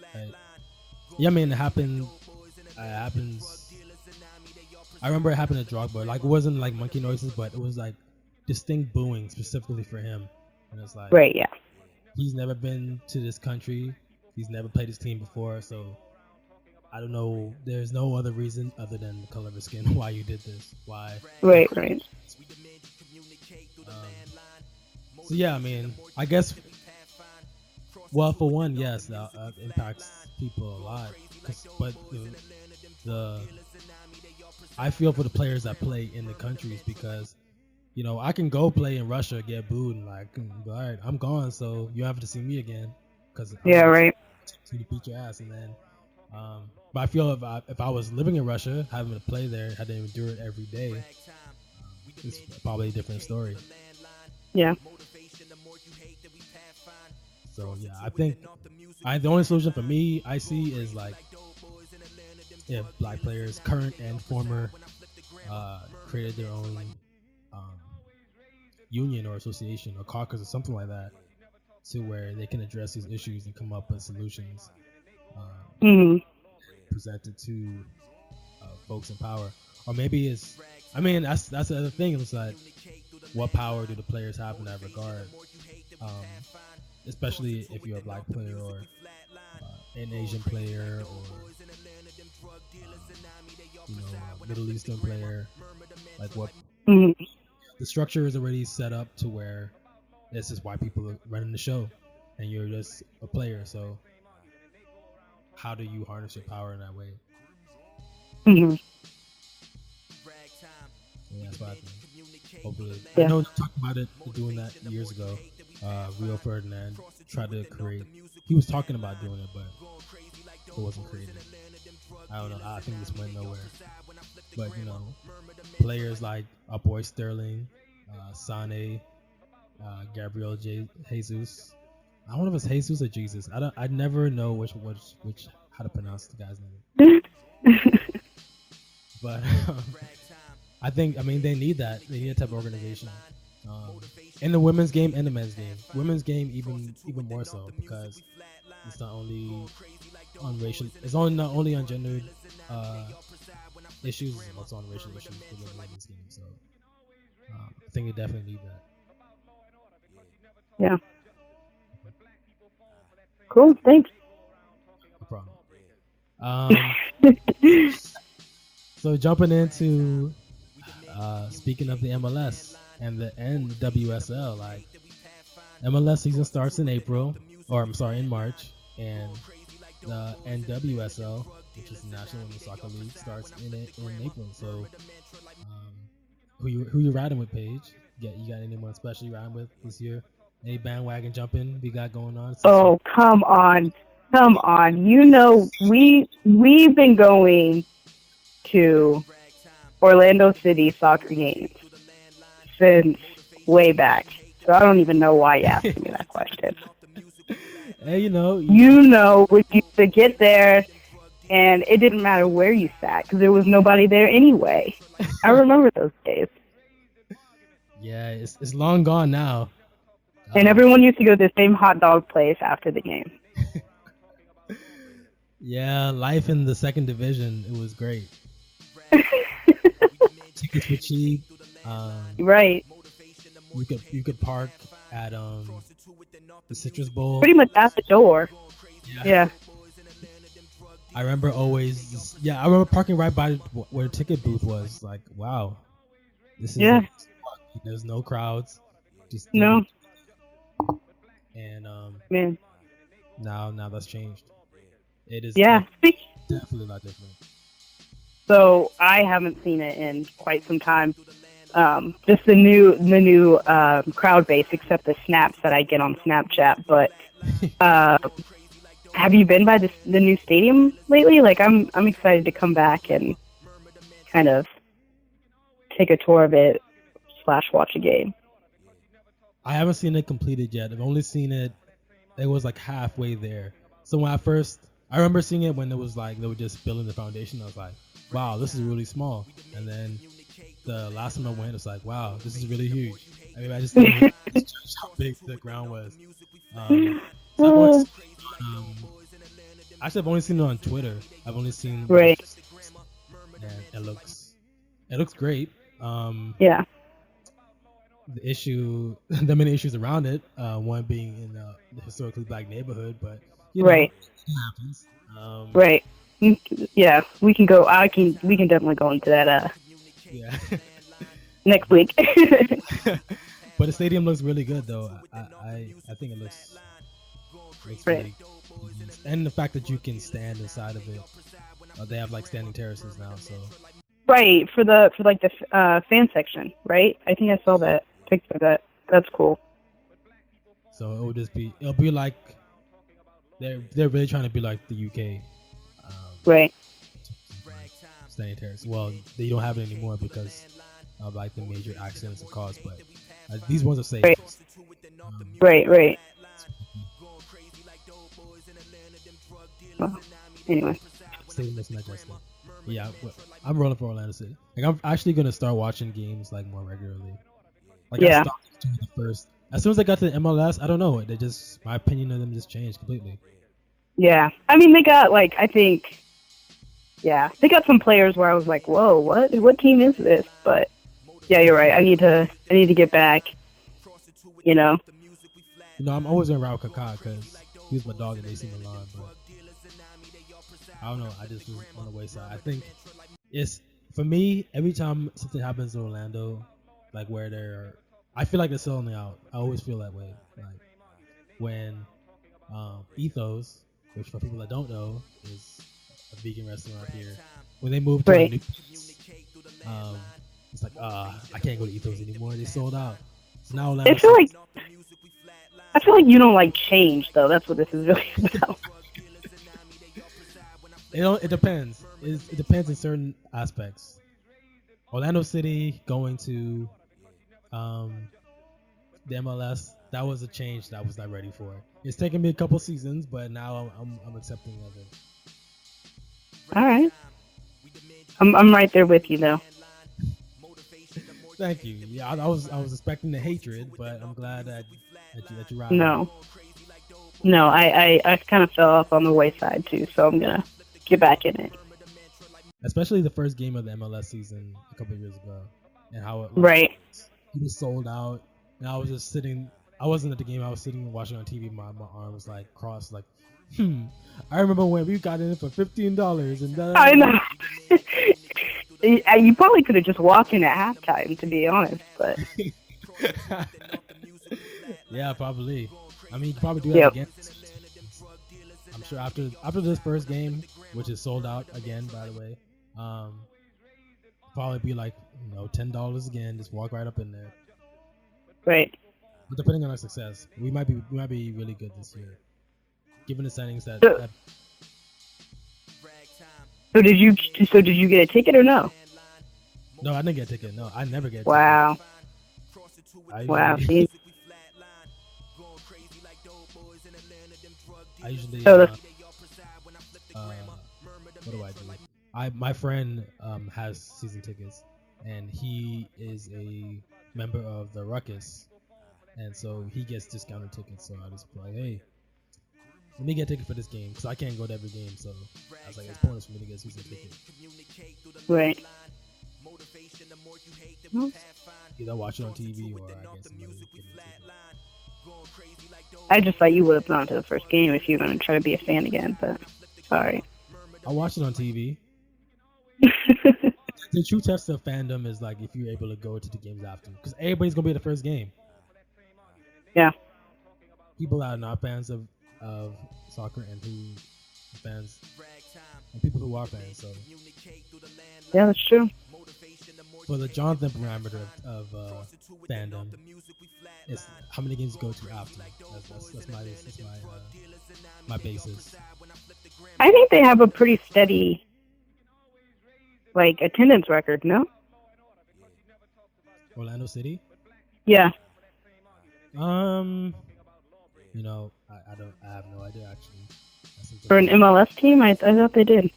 S3: Yeah, I mean it happens. I remember it happened to Drogba. Like it wasn't like monkey noises, but it was like distinct booing specifically for him. And it's like,
S4: right, yeah.
S3: He's never been to this country. He's never played his team before, so I don't know. There's no other reason other than the color of his skin why you did this. Why?
S4: Right.
S3: So yeah, I mean, I guess. Well, for one, yes, that impacts people a lot. But I feel for the players that play in the countries because, I can go play in Russia, get booed, and like, all right, I'm gone, so you have to see me again. Cause
S4: right.
S3: To beat your ass, and then, but I feel if I was living in Russia, having to play there, had to endure it every day, it's probably a different story.
S4: Yeah.
S3: So yeah, I think the only solution for me I see is like if black players, current and former, created their own union or association or caucus or something like that, to where they can address these issues and come up with solutions presented to folks in power. Or maybe that's the other thing. It's like, what power do the players have in that regard? Especially if you're a black player or an Asian player or Middle Eastern player. Like what? The structure is already set up to where this is white people running the show, and you're just a player. So how do you harness your power in that way?
S4: Mm-hmm.
S3: Yeah, that's what I think. Hopefully,
S4: yeah.
S3: I know they talked about it doing that years ago. Rio Ferdinand tried to create. He was talking about doing it, but it wasn't created. I don't know. I think this went nowhere. But players like our boy Sterling, Sane, Gabriel Jesus. I don't know if it's Jesus or Jesus. I never know which how to pronounce the guy's name. But I think they need that. They need a type of organization In the women's game and the men's game. Women's game even more so because it's not only on racial. It's only not only on gendered issues, it's also on racial issues within the women's game. So I think you definitely need that.
S4: Yeah. Cool. Thanks.
S3: No problem. So jumping into speaking of the MLS and the NWSL, like MLS season starts in April, or I'm sorry, in March, and the NWSL, which is the National Women's Soccer League, starts in April. So, who you riding with, Paige? You got anyone special you riding with this year? Any bandwagon jumping we got going on?
S4: Oh, come on. You know, we've been going to Orlando City soccer games since way back. So I don't even know why you asked me that question.
S3: Hey, you know,
S4: we used to get there, and it didn't matter where you sat because there was nobody there anyway. I remember those days.
S3: Yeah, it's long gone now.
S4: And everyone used to go to the same hot dog place after the game.
S3: Yeah, life in the second division, it was great. Tickets were cheap.
S4: Right.
S3: You could park at the Citrus Bowl.
S4: Pretty much at the door. Yeah.
S3: I remember I remember parking right by where the ticket booth was. Like, wow, this is there's no crowds. Just
S4: no.
S3: And
S4: man,
S3: now that's changed. It is definitely not different.
S4: So I haven't seen it in quite some time. Just the new crowd base, except the snaps that I get on Snapchat. But have you been by the new stadium lately? Like I'm excited to come back and kind of take a tour of it / watch a game.
S3: I haven't seen it completed yet. I've only seen it. It was like halfway there. So when I remember seeing it when it was like they were just building the foundation. I was like, wow, this is really small. And then the last time I went, it's like, wow, this is really huge. I mean, I just didn't judge how big the ground was. Actually, I've only seen it on Twitter. I've only seen
S4: right.
S3: And it looks great.
S4: Yeah.
S3: The many issues around it. One being in the historically black neighborhood, but
S4: right.
S3: It happens.
S4: Right. Yeah, we can go. We can definitely go into that.
S3: Yeah.
S4: Next week.
S3: But the stadium looks really good, though. I think it looks really good. And the fact that you can stand inside of it. They have like standing terraces now, so.
S4: Right, for the fan section, right? I think I saw that picture. That's cool.
S3: So it'll be like they're really trying to be like the UK.
S4: Right.
S3: Standing terrace. Well, they don't have it anymore because of like the major accidents and cause, but these ones are safe.
S4: Right. Right. Well, anyway.
S3: Stadium is majestic. Yeah, I'm rolling for Orlando City. Like I'm actually gonna start watching games like more regularly. Like I stopped doing the first. As soon as I got to the MLS, I don't know. My opinion of them just changed completely.
S4: Yeah, I mean they got they got some players where I was like, whoa, what team is this? But yeah, you're right. I need to get back. You know,
S3: I'm always gonna ride with Kaká because he was my dog in AC Milan, but I don't know. I just was on the wayside. I think it's for me. Every time something happens in Orlando, like where I feel like they're selling out. I always feel that way. Like when Ethos, which for people that don't know is a vegan restaurant here, when they moved to a new place, it's like I can't go to Ethos anymore. They sold out. So now Orlando.
S4: I feel like you don't like change though. That's what this is really about.
S3: It depends. It depends in certain aspects. Orlando City going to the MLS, that was a change that I was not ready for. It's taken me a couple seasons, but now I'm accepting of it.
S4: All right. I'm right there with you though.
S3: Thank you. Yeah, I was expecting the hatred, but I'm glad that you ride.
S4: No, I kind of fell off on the wayside too, so I'm gonna get back in it.
S3: Especially the first game of the MLS season a couple of years ago, and how it was sold out. And I was just sitting. I wasn't at the game. I was sitting and watching on TV. My arm was like crossed. Like, I remember when we got in for $15 and
S4: I know. You probably could have just walked in at halftime, to be honest, but
S3: yeah, probably. I mean, you could probably do that again. I'm sure after this first game, which is sold out again, by the way, probably be like $10 again. Just walk right up in there.
S4: Right.
S3: But depending on our success, we might be really good this year, given the settings that.
S4: So did you get a ticket or no?
S3: No, I didn't get a ticket. No, I never get a
S4: wow.
S3: ticket.
S4: Wow. See.
S3: I usually.
S4: So
S3: what do I do? My friend has season tickets, and he is a member of the Ruckus, and so he gets discounted tickets. So I just be like, hey, let me get a ticket for this game because I can't go to every game. So I was like, it's pointless for me to get a season ticket.
S4: Right.
S3: Either watch it on TV or I guess.
S4: I just thought you would have gone to the first game if you were going to try to be a fan again, but sorry.
S3: I watched it on TV. The true test of fandom is like if you're able to go to the games after, because everybody's gonna be at the first game.
S4: Yeah.
S3: People that are not fans of soccer and who are fans, and people who are fans. So.
S4: Yeah, that's true.
S3: For the Jonathan parameter of fandom, it's how many games you go to after. That's my basis.
S4: I think they have a pretty steady attendance record, no?
S3: Orlando City?
S4: Yeah.
S3: I have no idea actually.
S4: For an MLS team, I thought they did.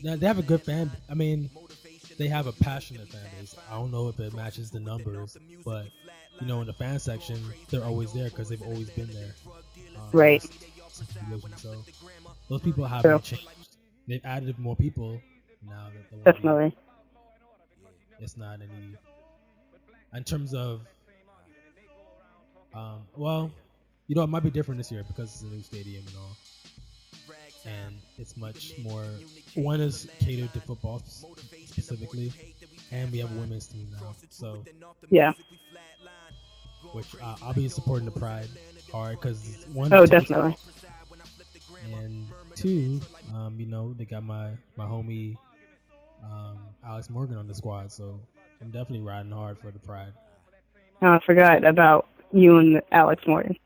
S3: They have a good fan. I mean, they have a passionate fan base. I don't know if it matches the numbers, but in the fan section, they're always there because they've always been there.
S4: Right.
S3: So those people haven't changed. They've added more people now.
S4: Definitely.
S3: It's not any. In terms of, it might be different this year because it's a new stadium and all. And it's much more. One is catered to football specifically, and we have a women's team now. So
S4: yeah,
S3: which I'll be supporting the Pride hard because one.
S4: Oh, definitely.
S3: And two, they got my homie Alex Morgan on the squad, so I'm definitely riding hard for the Pride.
S4: Oh, I forgot about you and Alex Morgan.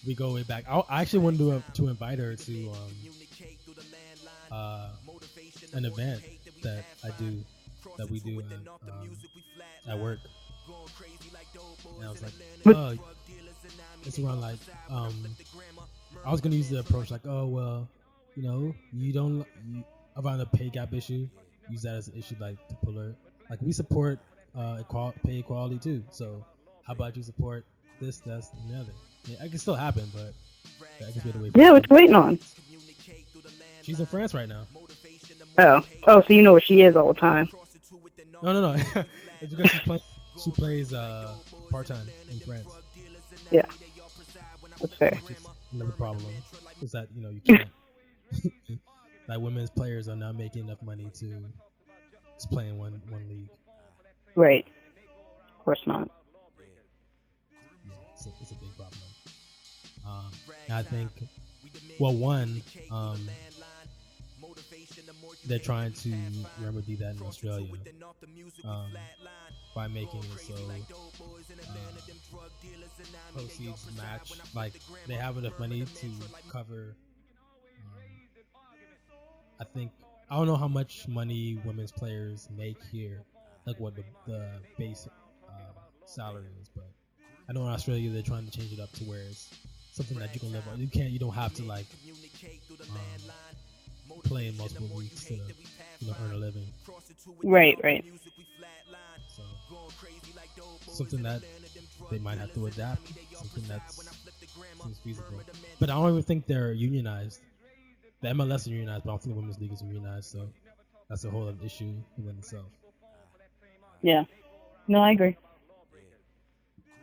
S3: We go way back. I actually wanted to invite her to an event that we do at work. And I was like, it's around I was gonna use the approach around the pay gap issue, use that as an issue to pull her. We support pay equality too. So how about you support this, that's, and the other? Yeah, it can still happen, but I guess we have to wait.
S4: Yeah, what you waiting on?
S3: She's in France right now.
S4: Oh, so you know where she is all the time.
S3: No. It's because she plays part-time in France.
S4: Yeah, that's fair.
S3: Another problem is that you can't. Women's players are not making enough money to just play in one league.
S4: Right. Of course not.
S3: Yeah, it's a big problem. I think, one, they're trying to remedy that in Australia by making it so proceeds match. They have enough money to cover. I don't know how much money women's players make here, what the base salary is, but I know in Australia they're trying to change it up to where it's something that you can live on. You don't have to play in multiple leagues to earn a living.
S4: Right.
S3: So something that they might have to adapt. Something that seems feasible. But I don't even think they're unionized. The MLS is unionized, but I don't think the women's league is unionized. So that's a whole other issue within itself.
S4: Yeah. No, I agree.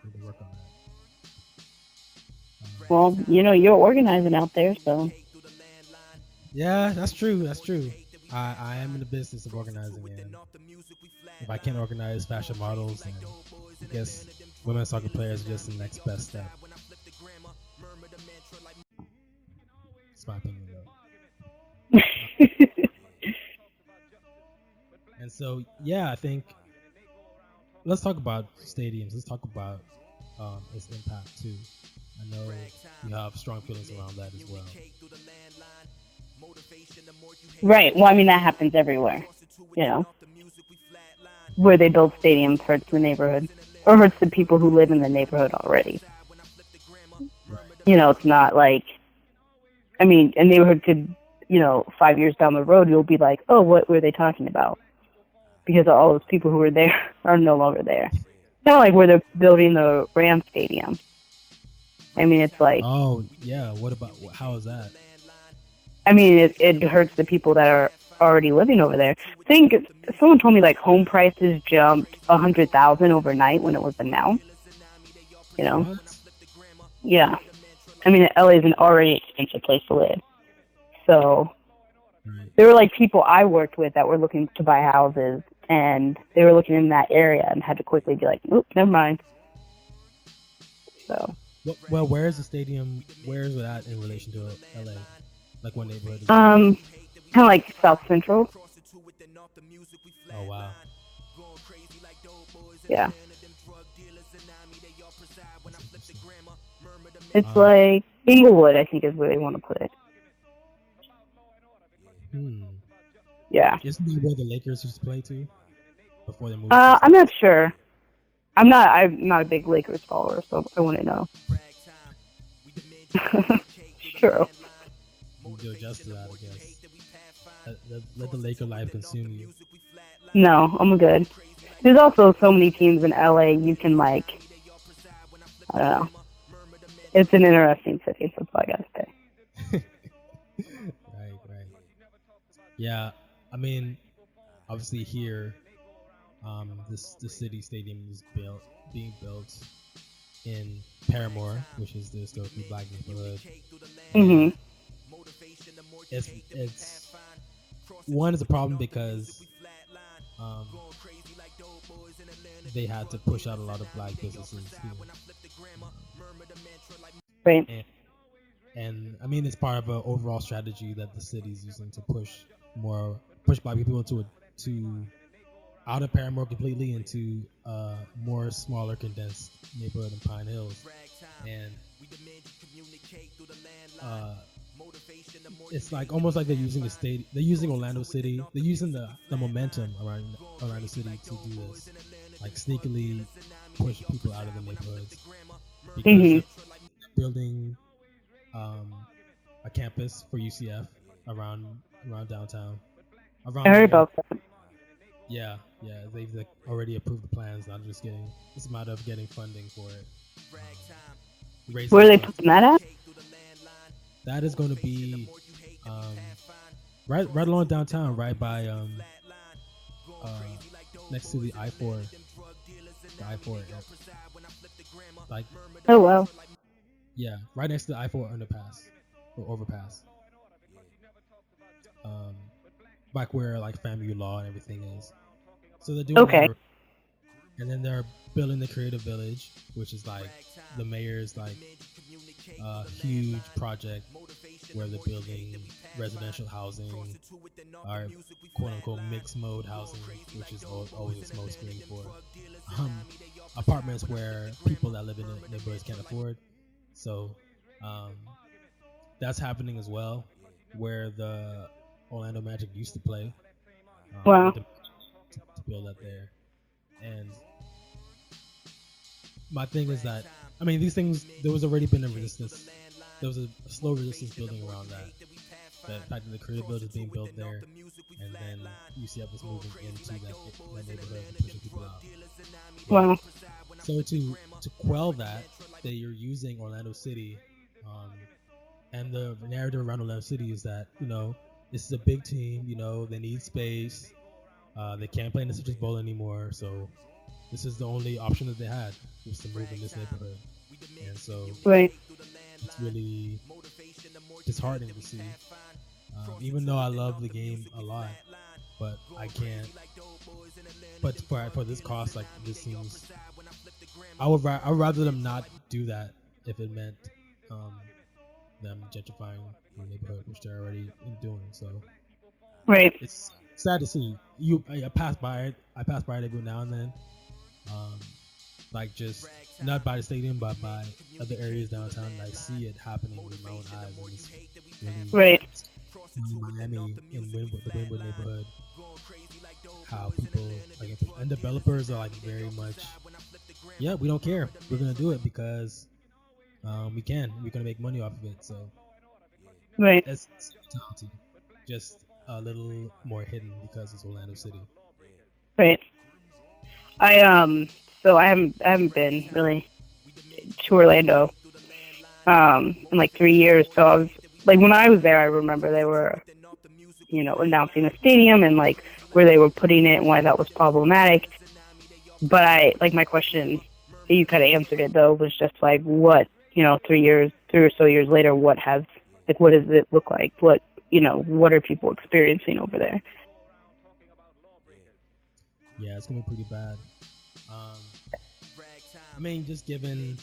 S3: Need to work on that.
S4: Well, you're organizing out there, so.
S3: Yeah, that's true. I am in the business of organizing, and if I can't organize fashion models, then I guess women's soccer players are just the next best step. It's my opinion, though. And so, yeah, I think let's talk about stadiums. Let's talk about its impact too. I know you have strong feelings around that as well.
S4: Right. Well, I mean, that happens everywhere. Where they build stadiums hurts the neighborhood, or hurts the people who live in the neighborhood already. It's not like, I mean, a neighborhood could, 5 years down the road, you'll be like, oh, what were they talking about? Because all those people who were there are no longer there. It's not like where they're building the Rams stadium. I mean, it's like...
S3: Oh, yeah. How is that?
S4: I mean, it hurts the people that are already living over there. Someone told me, like, home prices jumped $100,000 overnight when it was announced.
S3: What?
S4: Yeah. I mean, LA is an already expensive place to live. So, there were, like, people I worked with that were looking to buy houses, and they were looking in that area and had to quickly be like, oop, never mind. So...
S3: Well, where is the stadium? Where is it at in relation to LA? Like what neighborhood?
S4: Kind of like South Central.
S3: Oh wow.
S4: Yeah. It's like Inglewood, I think, is where they want to put it. Yeah.
S3: Isn't that where the Lakers used to play to before they moved?
S4: I'm not sure. I'm not a big Lakers follower, so I wouldn't know. True.
S3: You do adjust to that, I guess. Let the Laker life consume you.
S4: No, I'm good. There's also so many teams in LA you can, like, I don't know. It's an interesting city, that's all I gotta say.
S3: Right. Yeah, I mean, obviously here, the city stadium is being built in Paramore, which is the historically black neighborhood.
S4: Mm-hmm.
S3: It's one is a problem because they had to push out a lot of black businesses here.
S4: Right.
S3: And I mean, it's part of an overall strategy that the city's using to push black people to out of Paramore completely into more smaller, condensed neighborhood in Pine Hills. And it's like almost like they're using they're using Orlando City, they're using the momentum around the city to do this, like sneakily push people out of the neighborhoods because they're building a campus for UCF around downtown.
S4: I heard about that.
S3: Yeah, they've already approved the plans. It's a matter of getting funding for it.
S4: Where are they putting that at?
S3: That is going to be right along downtown, right by next to the I-4. The I-4 like.
S4: Oh wow.
S3: Yeah, right next to the I-4 underpass or overpass. Like where like FAMU Law and everything is. So they're doing
S4: okay.
S3: that, and then they're building the Creative Village, which is like the mayor's like huge project where they're building residential housing, or quote unquote mixed mode housing, which is always a smoke screen for apartments where people that live in the neighborhoods can't afford. So that's happening as well, where the Orlando Magic used to play.
S4: Wow.
S3: To build that there. And my thing is that, these things, there was already been a resistance. There was a slow resistance building around that. the fact that the career build is being built there, and then UCF is moving into that neighborhood and pushing people out.
S4: Wow.
S3: So to quell that, you're using Orlando City, and the narrative around Orlando City is that this is a big team. They need space. They can't play in the Citrus Bowl anymore, so this is the only option that they had, was to move in this neighborhood. And so
S4: Right.
S3: it's really disheartening to see. Even though I love the game a lot, but I can't. But for this cost, like, this seems, I would rather them not do that if it meant them gentrifying the neighborhood, which they're already doing. So
S4: Right.
S3: it's sad to see. I pass by it. I pass by it every now and then. Like, just not by the stadium, but by other areas downtown. And I see it happening with my own eyes. And it's really,
S4: Right.
S3: in Miami, in the Wynwood neighborhood, how people, like, and developers are like very much, yeah, we don't care. We're gonna do it because we're gonna make money off of it. So
S4: Right.
S3: it's talented, just a little more hidden because it's Orlando City.
S4: Right. So I haven't been really to Orlando in like 3 years. So I was like, when I was there, I remember they were announcing the stadium and like where they were putting it and why that was problematic. But my question, you kind of answered it though, was just like, what 3 or so years later, what does it look like? What are people experiencing over there?
S3: Yeah, it's gonna be pretty bad. I mean, just given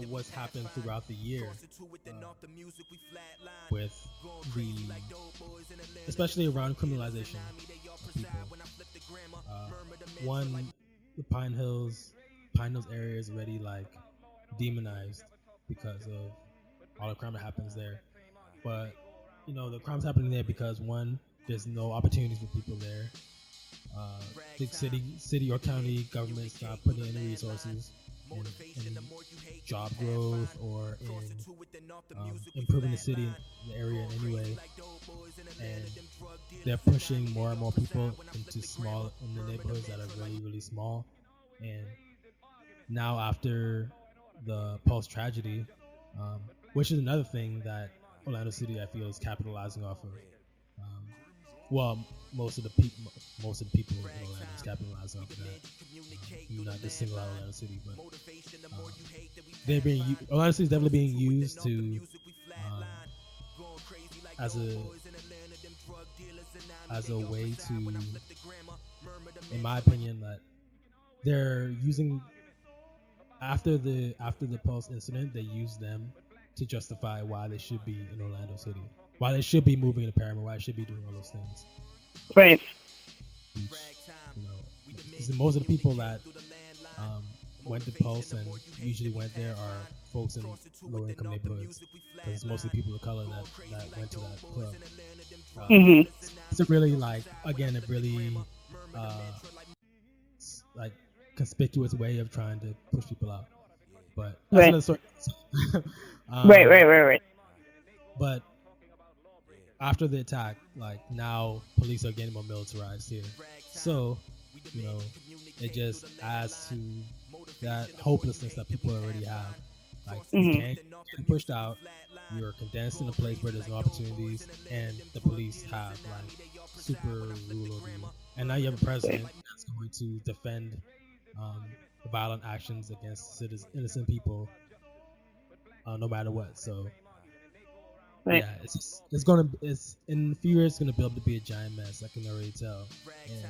S3: what's happened throughout the year with especially around criminalization of people. The Pine Hills area is already like demonized because of all the crime that happens there. But the crime's happening there because, one, there's no opportunities for people there. The city or county government's not putting any resources in job growth or in improving the city, the area in any way. And they're pushing more and more people in the neighborhoods that are really, really small. And now, after the Pulse tragedy, which is another thing that Orlando City, I feel, is capitalizing off of. Most of the people in Orlando is capitalizing off of that. Not just single out Orlando City, but Orlando City is definitely being used to as a way to, in my opinion, that they're using after the Pulse incident, they used them to justify why they should be in Orlando City, why they should be moving to Paramount, why they should be doing all those things.
S4: Right.
S3: Because most of the people that went to Pulse and usually went there are folks in lower income neighborhoods, because it's mostly people of color that went to that club. It's a really conspicuous way of trying to push people out. But that's another story.
S4: Right.
S3: But after the attack, now police are getting more militarized here. So, it just adds to that hopelessness that people already have. You can't get pushed out. You're condensed in a place where there's no opportunities, and the police have super rule over you. And now you have a president that's going to defend violent actions against innocent people, no matter what. So, yeah, it's in a few years, it's gonna build up to be a giant mess. I can already tell. And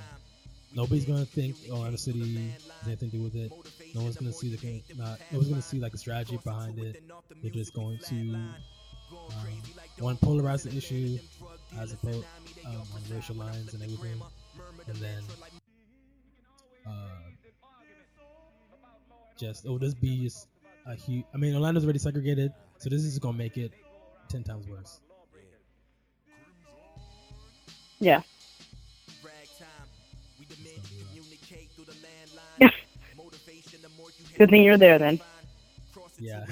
S3: nobody's gonna think Orlando City has anything to do with it. No one's gonna see the strategy behind it. They're just going to one, polarize the issue as opposed on racial lines and everything, and then it'll just be a huge. I mean, Orlando's already segregated, so this is gonna make it 10 times worse.
S4: Yeah. Good thing you're there then.
S3: Yeah.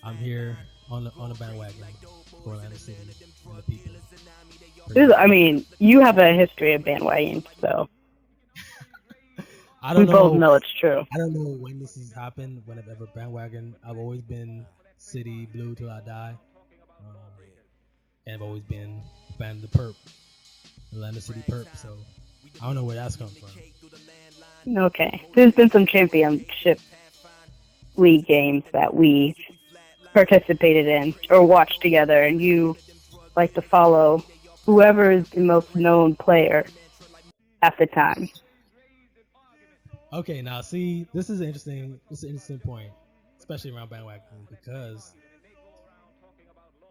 S3: I'm here on the bandwagon for Atlanta City and the people.
S4: I mean, you have a history of bandwagon, so
S3: I don't
S4: we
S3: know.
S4: both know it's true.
S3: I don't know when this has happened. When I've ever bandwagon, I've always been City Blue till I die, and I've always been a fan of the Perp, Atlanta City Perp. So I don't know where that's come from.
S4: Okay, there's been some championship league games that we participated in or watched together, and you like to follow whoever is the most known player at the time.
S3: Okay, now see, this is an interesting point, especially around bandwagon, because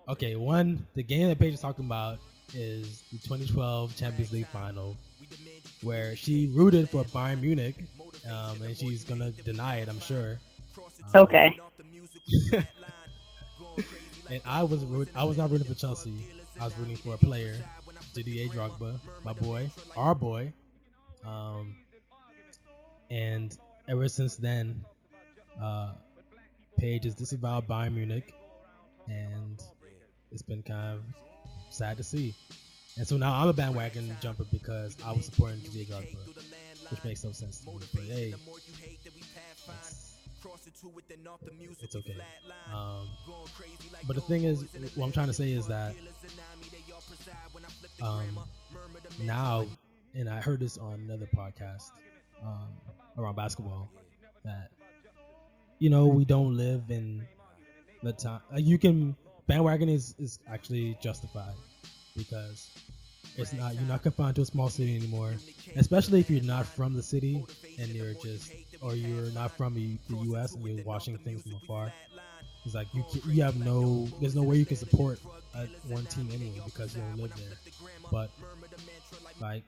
S3: the game that Paige is talking about is the 2012 Champions League final, where she rooted for Bayern Munich, and she's gonna deny it, I'm sure.
S4: Okay.
S3: And I was not rooting for Chelsea. I was rooting for a player, Didier Drogba, my boy, our boy. And ever since then, Paige is disavowed Bayern Munich, and it's been kind of sad to see. And so now I'm a bandwagon jumper because I was supporting Didier Drogba, which makes no sense to me. But hey, it's okay. But the thing is, what I'm trying to say is that now, and I heard this on another podcast around basketball, that we don't live in the time. Bandwagon is actually justified because you're not confined to a small city anymore, especially if you're not from the city and you're not from the U.S. and you're watching things from afar. It's like there's no way you can support one team anyway because you don't live there. But like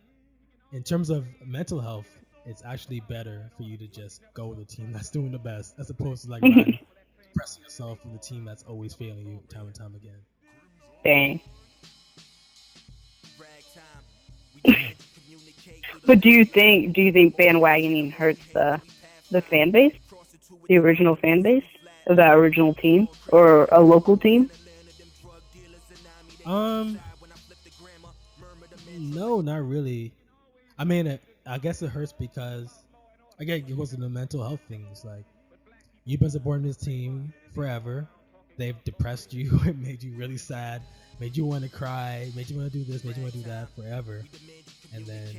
S3: in terms of mental health, it's actually better for you to just go with a team that's doing the best as opposed to like depressing yourself with a team that's always failing you time and time again.
S4: Dang. But do you think bandwagoning hurts the fan base, the original fan base of that original team or a local team?
S3: No, not really. I mean, I guess it hurts because again, it goes to the mental health things. Like you've been supporting this team forever. They've depressed you, it made you really sad, made you want to cry, made you want to do this, made you want to do that forever. And then,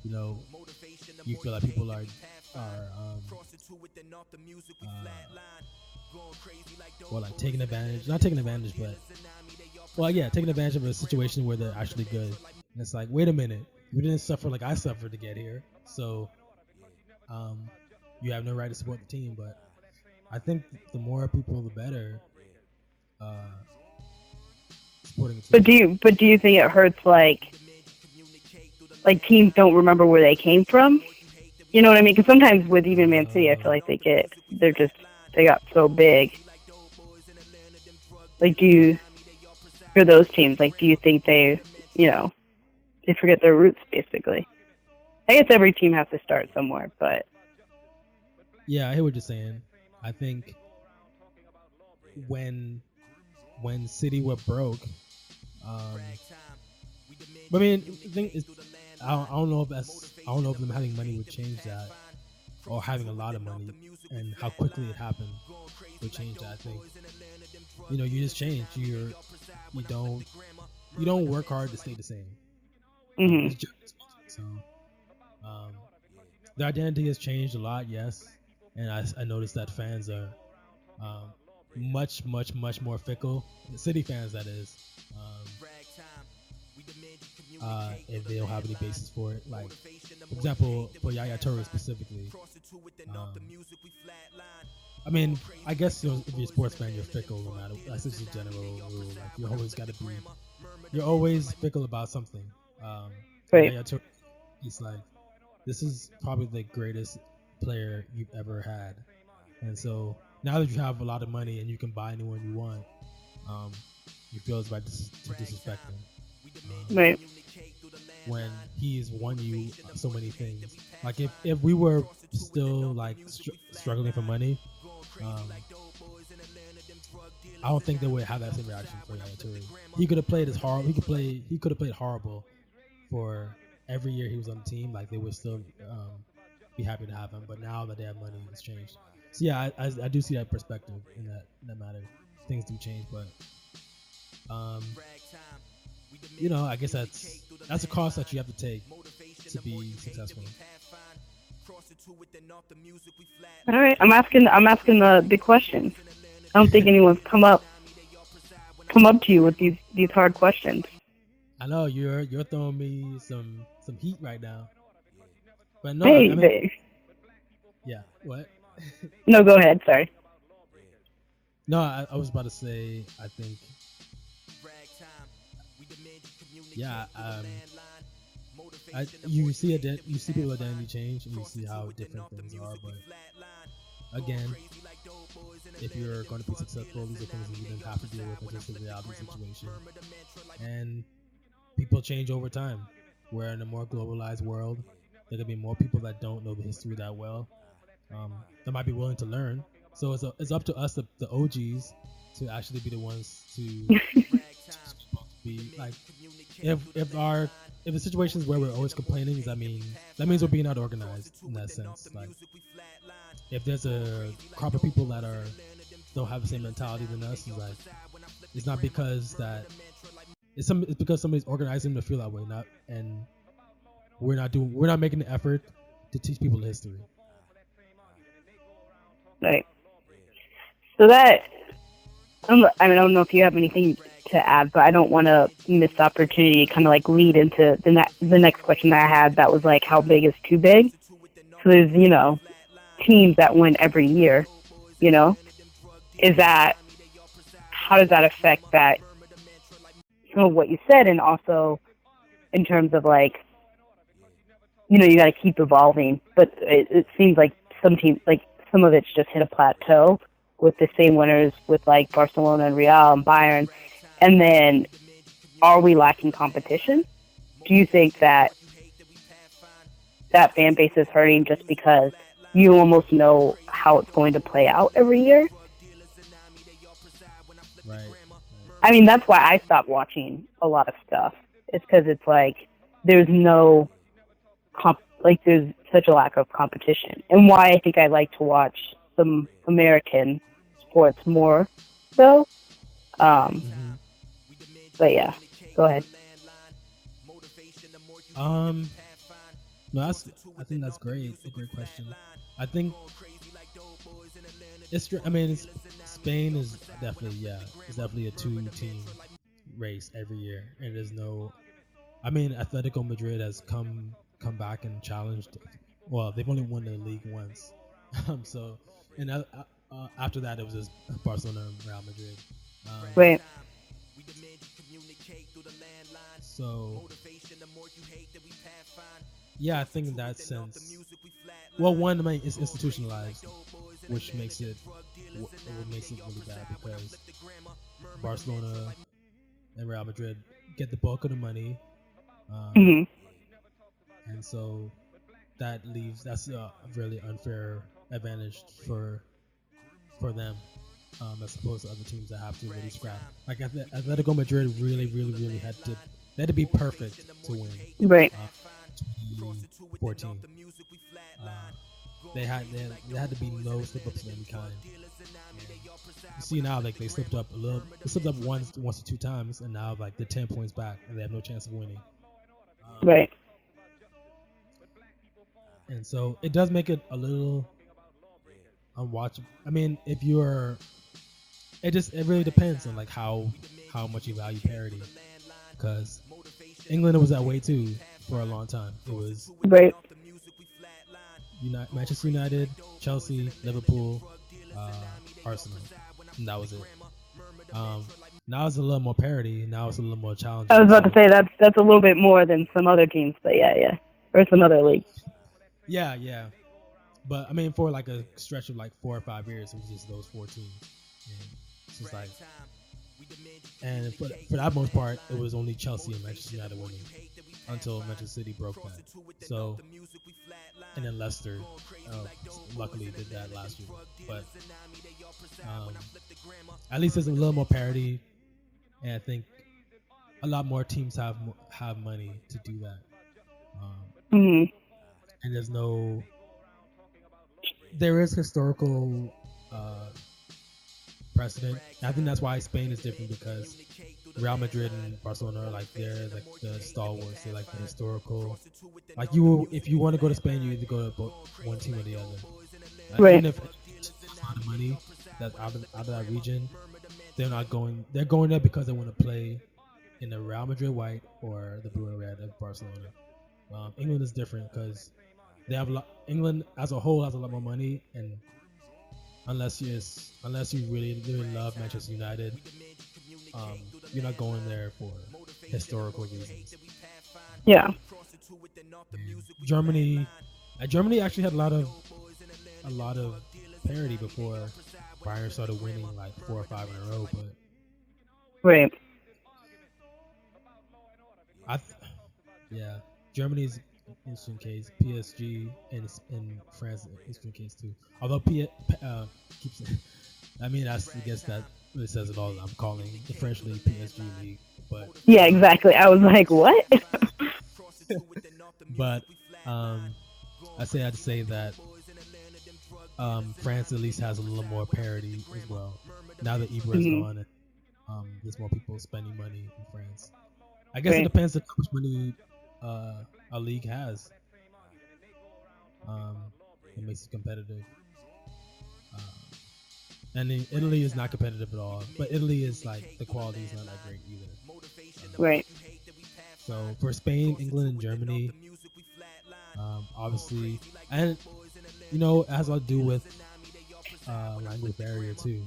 S3: you feel like people are taking advantage, not taking advantage, but taking advantage of a situation where they're actually good. And it's like, wait a minute, you didn't suffer like I suffered to get here, so you have no right to support the team. But I think the more people, the better. Supporting a team.
S4: But do you think it hurts like teams don't remember where they came from? You know what I mean? Because sometimes with even Man City, I feel like they got so big. Like, for those teams, like, do you think they forget their roots, basically? I guess every team has to start somewhere, but...
S3: Yeah, I hear what you're saying. I think when City were broke, I mean, the thing is, I don't know if them having money would change that, or having a lot of money, and how quickly it happened would change that. I think, you just change. You don't work hard to stay the same.
S4: Mm-hmm.
S3: So, the identity has changed a lot, yes, and I noticed that fans are much more fickle. The City fans, that is. If they don't have any basis for it, like for example, for Yaya Toure specifically. I mean, I guess if you're a sports fan, you're fickle no matter. That's just a general rule. Like you're always fickle about something.
S4: Right.
S3: Yaya Toure, he's like, this is probably the greatest player you've ever had, and so now that you have a lot of money and you can buy anyone you want, you feel it's right to disrespect him.
S4: Right.
S3: When he's won you so many things. Like if we were still like struggling for money, I don't think they would have that same reaction for Yaya Toure. He could have played as horrible. He could have played horrible for every year he was on the team. Like they would still be happy to have him. But now that they have money, it's changed. So yeah, I do see that perspective in that matter. Things do change, but I guess that's a cost that you have to take to be successful.
S4: All right, I'm asking the big questions. I don't think anyone's come up to you with these hard questions.
S3: I know you're throwing me some heat right now. But no,
S4: Hey.
S3: Yeah, what?
S4: No, go ahead. Sorry.
S3: No, I was about to say, I think, yeah, you see people identity change, and you see how different things are. But again, if you're going to be successful, these are things that you didn't have to deal with. It's just a reality situation, and people change over time. We're in a more globalized world. There could be more people that don't know the history that well, that might be willing to learn. So it's up to us, the OGs, to actually be the ones to be like, if the situations where we're always complaining, that means we're being not organized in that sense. Like, if there's a crop of people that don't have the same mentality than us, it's not because that it's because somebody's organizing them to feel that way, and we're not making the effort to teach people the history.
S4: Right. So that, I don't know if you have anything to add, but I don't want to miss the opportunity to kind of like lead into the next question that I had. That was like, how big is too big? So there's, teams that win every year, how does that affect that, some of what you said, and also in terms of like, you got to keep evolving, but it seems like some teams, like some of it's just hit a plateau with the same winners with like Barcelona and Real and Bayern. And then, are we lacking competition? Do you think that fan base is hurting just because you almost know how it's going to play out every year?
S3: Right.
S4: I mean, that's why I stopped watching a lot of stuff. It's because it's like there's no there's such a lack of competition, and why I think I like to watch some American sports more so. But yeah, go ahead.
S3: No, I think that's great. A great question. I think Spain is definitely a 2-team race every year, and there's no. Atletico Madrid has come back and challenged. Well, they've only won the league once, so after that it was just Barcelona and Real Madrid.
S4: Right.
S3: So, yeah, I think in that sense, well, one, it's institutionalized, which makes it really bad, because Barcelona and Real Madrid get the bulk of the money, and so that's a really unfair advantage for them, as opposed to other teams that have to really scrap. Like Atletico Madrid really had to be perfect to win.
S4: Right.
S3: 2014. They had to be no slip ups of any kind. You see now, like they slipped up once or two times, and now like they're 10 points back, and they have no chance of winning.
S4: Right.
S3: And so it does make it a little unwatchable. It really depends on like how much you value parity, because England was that way too for a long time. It was
S4: right.
S3: Manchester United, Chelsea, Liverpool, Arsenal, and that was it. Now it's a little more parity. Now it's a little more challenging.
S4: I was about to say that's a little bit more than some other teams, but yeah, or some other leagues.
S3: Yeah. But for like a stretch of like 4 or 5 years, it was just those 4 teams. And it's just like, and for that most part, it was only Chelsea and Manchester United winning until Manchester City broke that. So and then Leicester, luckily did that last year. But at least there's a little more parity, and I think a lot more teams have money to do that. And there is historical precedent. I think that's why Spain is different, because Real Madrid and Barcelona are they're the stalwarts. They're the historical. If you want to go to Spain, you either go to one team or the other.
S4: Right.
S3: Even if it's a lot of money that's out of that region, they're not going. They're going there because they want to play in the Real Madrid white or the blue and red of Barcelona. England is different because they have England as a whole has a lot more money, and unless you really love Manchester United, you're not going there for historical reasons.
S4: Yeah.
S3: Germany actually had a lot of parity before Bayern started winning 4 or 5 in a row, but
S4: right.
S3: Germany's an interesting case. PSG and France is an interesting case too. Although keeps, I guess that really says it all. I'm calling the French league PSG league, but
S4: yeah, exactly. I was like, what?
S3: But I'd say that France at least has a little more parity as well. Now that Ibra is gone, and there's more people spending money in France. I guess it depends on how much money a league has. It makes it competitive. And then Italy is not competitive at all. But Italy is the quality is not that great either.
S4: Right.
S3: So for Spain, England, and Germany, obviously, and it has a lot to do with language barrier too.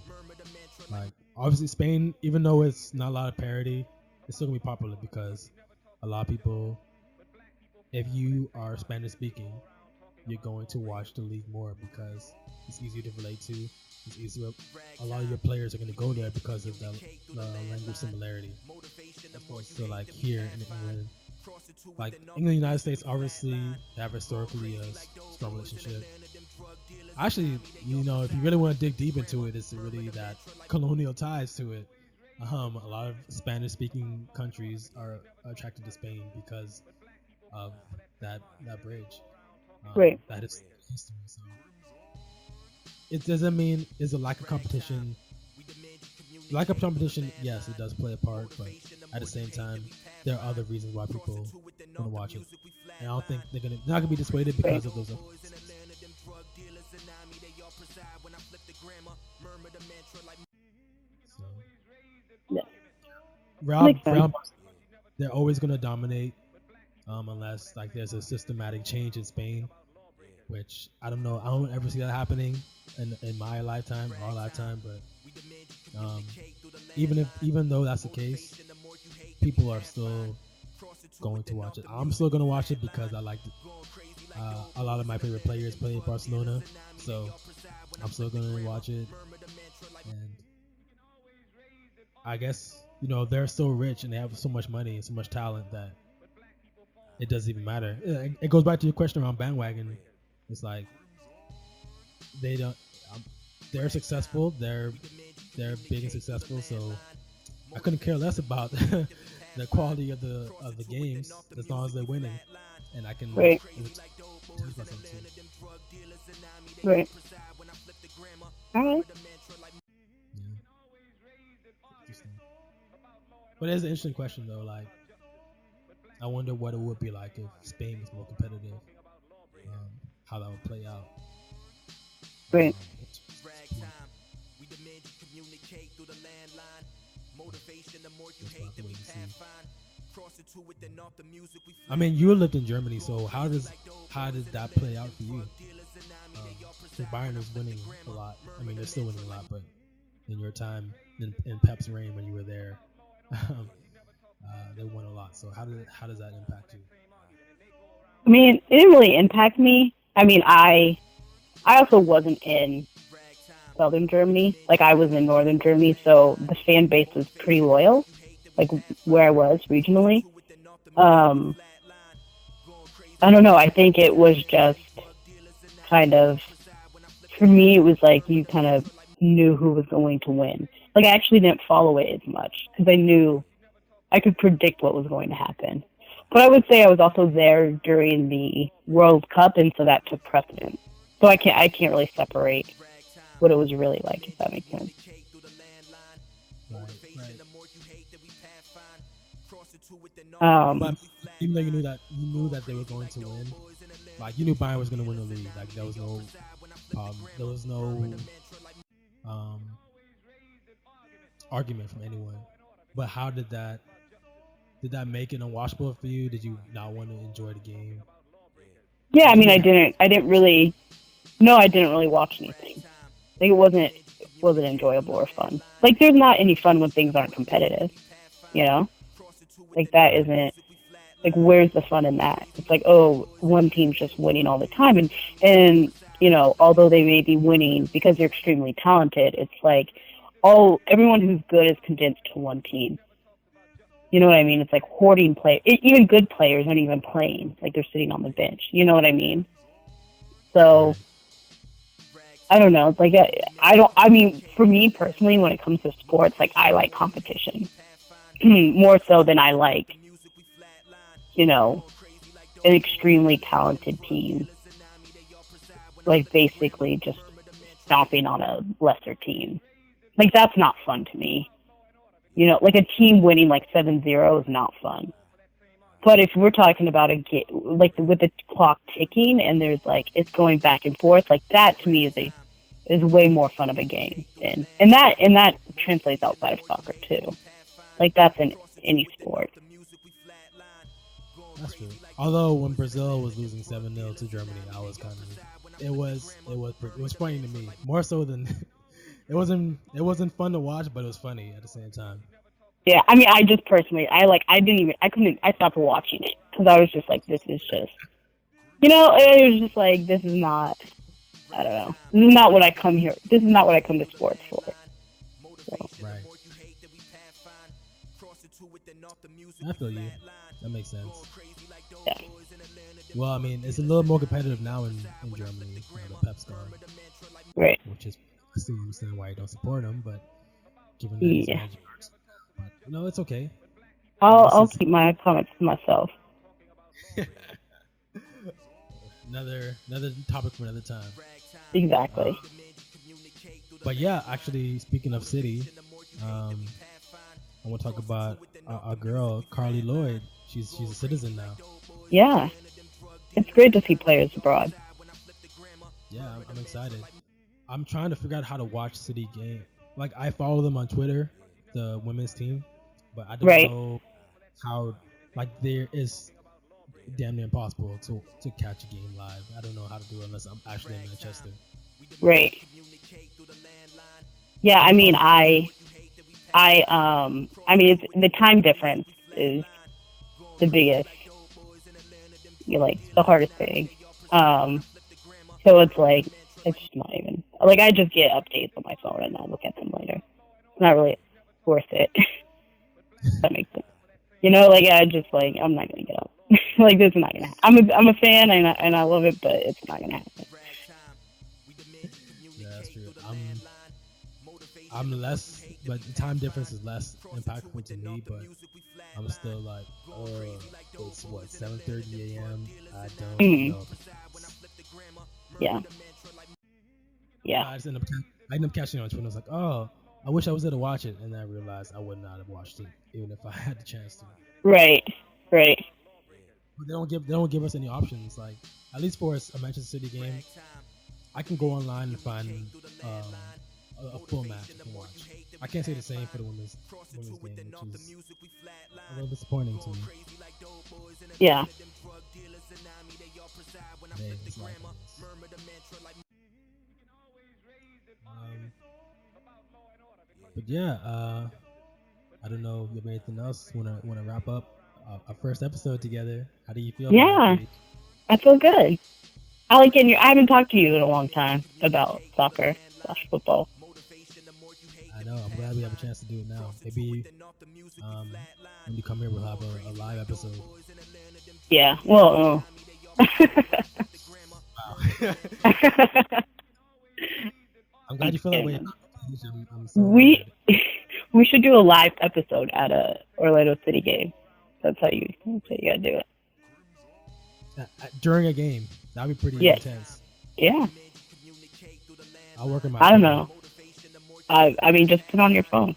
S3: Obviously, Spain, even though it's not a lot of parity, it's still gonna be popular because a lot of people, if you are Spanish speaking, you're going to watch the league more because it's easier to relate to. It's easier. A lot of your players are going to go there because of the language similarity. Of course, so here in England, England and United States obviously have historically a strong relationship. Actually, if you really want to dig deep into it, it's really that colonial ties to it. A lot of Spanish-speaking countries are attracted to Spain because of that bridge.
S4: Right.
S3: That is history. So it doesn't mean there's a lack of competition. Lack of competition, yes, it does play a part, but at the same time, there are other reasons why people want to watch it. And I don't think they're not gonna be dissuaded because of those. So, Real, they're always gonna dominate, unless there's a systematic change in Spain, which I don't know. I don't ever see that happening in my lifetime, our lifetime. But even though that's the case, people are still going to watch it. I'm still gonna watch it because I like a lot of my favorite players play at Barcelona, so I'm still gonna watch it. And I guess they're so rich and they have so much money and so much talent that it doesn't even matter. It goes back to your question around Bandwagon. It's they don't. They're successful. They're big and successful. So I couldn't care less about the quality of the games as long as they're winning, and I can.
S4: Right. Right. All right.
S3: But it's an interesting question though. I wonder what it would be like if Spain was more competitive. How that would play out.
S4: Right.
S3: I mean, you lived in Germany, so how did that play out for you? Bayern was winning a lot. I mean, they're still winning a lot, but in your time in Pep's reign when you were there, they won a lot. So how does that impact you?
S4: I mean, it didn't really impact me. I mean, I also wasn't in southern Germany. I was in northern Germany, so the fan base was pretty loyal, where I was regionally. I don't know. I think it was just kind of, for me, it was like you kind of knew who was going to win. Like, I actually didn't follow it as much because I knew I could predict what was going to happen. But I would say I was also there during the World Cup, and so that took precedence. So I can't really separate what it was really like, if that makes sense.
S3: Right.
S4: But
S3: even though you knew that they were going to win, like you knew Bayern was going to win the league. Like there was no there was no argument from anyone. But how did that make it unwatchable for you? Did you not want to enjoy the game?
S4: Yeah, I mean, I didn't really watch anything. Like it wasn't enjoyable or fun. Like there's not any fun when things aren't competitive, you know? Like that isn't, like where's the fun in that? It's like, oh, one team's just winning all the time, and you know, although they may be winning because they're extremely talented, it's like everyone who's good is condensed to one team. You know what I mean? It's like hoarding play. Even good players aren't even playing. Like they're sitting on the bench. You know what I mean? So I don't know. It's like I mean, for me personally, when it comes to sports, like I like competition more so than I like, you know, an extremely talented team, like basically just stomping on a lesser team. Like that's not fun to me. You know, like a team winning like 7-0 is not fun. But if we're talking about a game, like with the clock ticking and there's like it's going back and forth, like that to me is way more fun of a game. And that translates outside of soccer too. Like that's in any sport.
S3: That's true. Although when Brazil was losing 7-0 to Germany, I was kind of it was funny to me more so than it wasn't fun to watch, but it was funny at the same time.
S4: Yeah, I mean, I just personally, I stopped watching it because I was just like, this is just, you know, it was just like, this is not, I don't know, this is not what I come here, this is not what I come to sports for. So.
S3: Right. I feel you. That makes sense.
S4: Yeah.
S3: Well, I mean, it's a little more competitive now in Germany. You know, the Pep's gone.
S4: Right.
S3: Which is, I still understand why you don't support him, but given that he's
S4: Yeah.
S3: but no, it's okay.
S4: I'll keep my comments to myself.
S3: another topic for another time.
S4: Exactly.
S3: But yeah, actually, speaking of City, I want to talk about our girl Carly Lloyd. She's a citizen now.
S4: Yeah, it's great to see players abroad.
S3: Yeah, I'm excited. I'm trying to figure out how to watch City game. Like I follow them on Twitter, the women's team, but I don't know how. Like there is damn near impossible to catch a game live. I don't know how to do it unless I'm actually in Manchester.
S4: Right. Yeah, I mean, I mean, it's, the time difference is the biggest, the hardest thing. So it's like, it's just not even, like, I just get updates on my phone and I look at them later. It's not really worth it. That makes sense. You know, like, I just, like, I'm not going to get up. Like, this is not going to happen. I'm a fan and I love it, but it's not going to happen.
S3: Yeah, that's true. I'm less, but the time difference is less impactful to me, but I'm still like, it's what, 7:30 a.m. I don't know.
S4: Yeah. Yeah.
S3: I ended up catching it on Twitter. I was like, oh, I wish I was there to watch it, and then I realized I would not have watched it, even if I had the chance to.
S4: Right. But
S3: they don't give us any options. Like, at least for a Manchester City game, I can go online and find a full match I can watch. I can't say the same for the women's game, which is a little disappointing to me.
S4: Yeah.
S3: But yeah, I don't know if you have anything else. Want to wrap up our first episode together? How do you feel?
S4: Yeah, I feel good. I like getting I haven't talked to you in a long time about soccer/football.
S3: I know. I'm glad we have a chance to do it now. Maybe when you come here, we'll have a live episode.
S4: Yeah. Well.
S3: Wow. I'm glad you feel that way. I'm so
S4: we should do a live episode at a Orlando City game. That's how you gotta do it.
S3: During a game, that'd be pretty intense.
S4: Yeah.
S3: I'll work on my.
S4: I don't know. I mean, just put on your phone.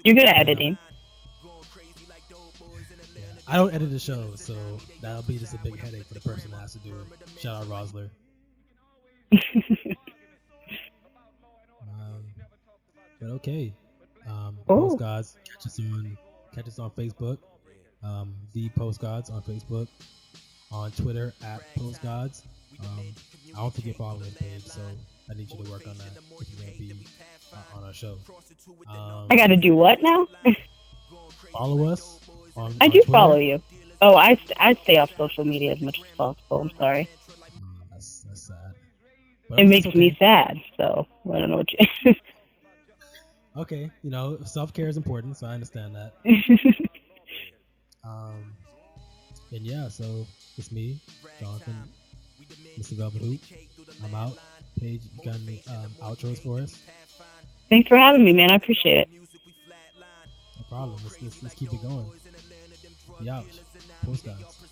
S4: You're good at editing.
S3: Yeah. I don't edit the show, so that'll be just a big headache for the person that has to do it. Shout out Rosler. But okay. Post Gods, catch us on Facebook. The Post Gods on Facebook. On Twitter at Post Gods. I don't think you're following the page, so I need you to work on that if you're gonna be on our show.
S4: I gotta do what now?
S3: Follow us.
S4: I do
S3: Twitter.
S4: follow you. Oh, I stay off social media as much as possible. I'm sorry.
S3: That's sad. But
S4: It makes me sad, so I don't know what you...
S3: Okay, self-care is important, so I understand that. And yeah, so it's me, Jonathan, Mr. Velvet Hoop. I'm out. Paige, you got any outros for us?
S4: Thanks for having me, man. I appreciate it.
S3: No problem. Let's keep it going. Be out. Post Gods.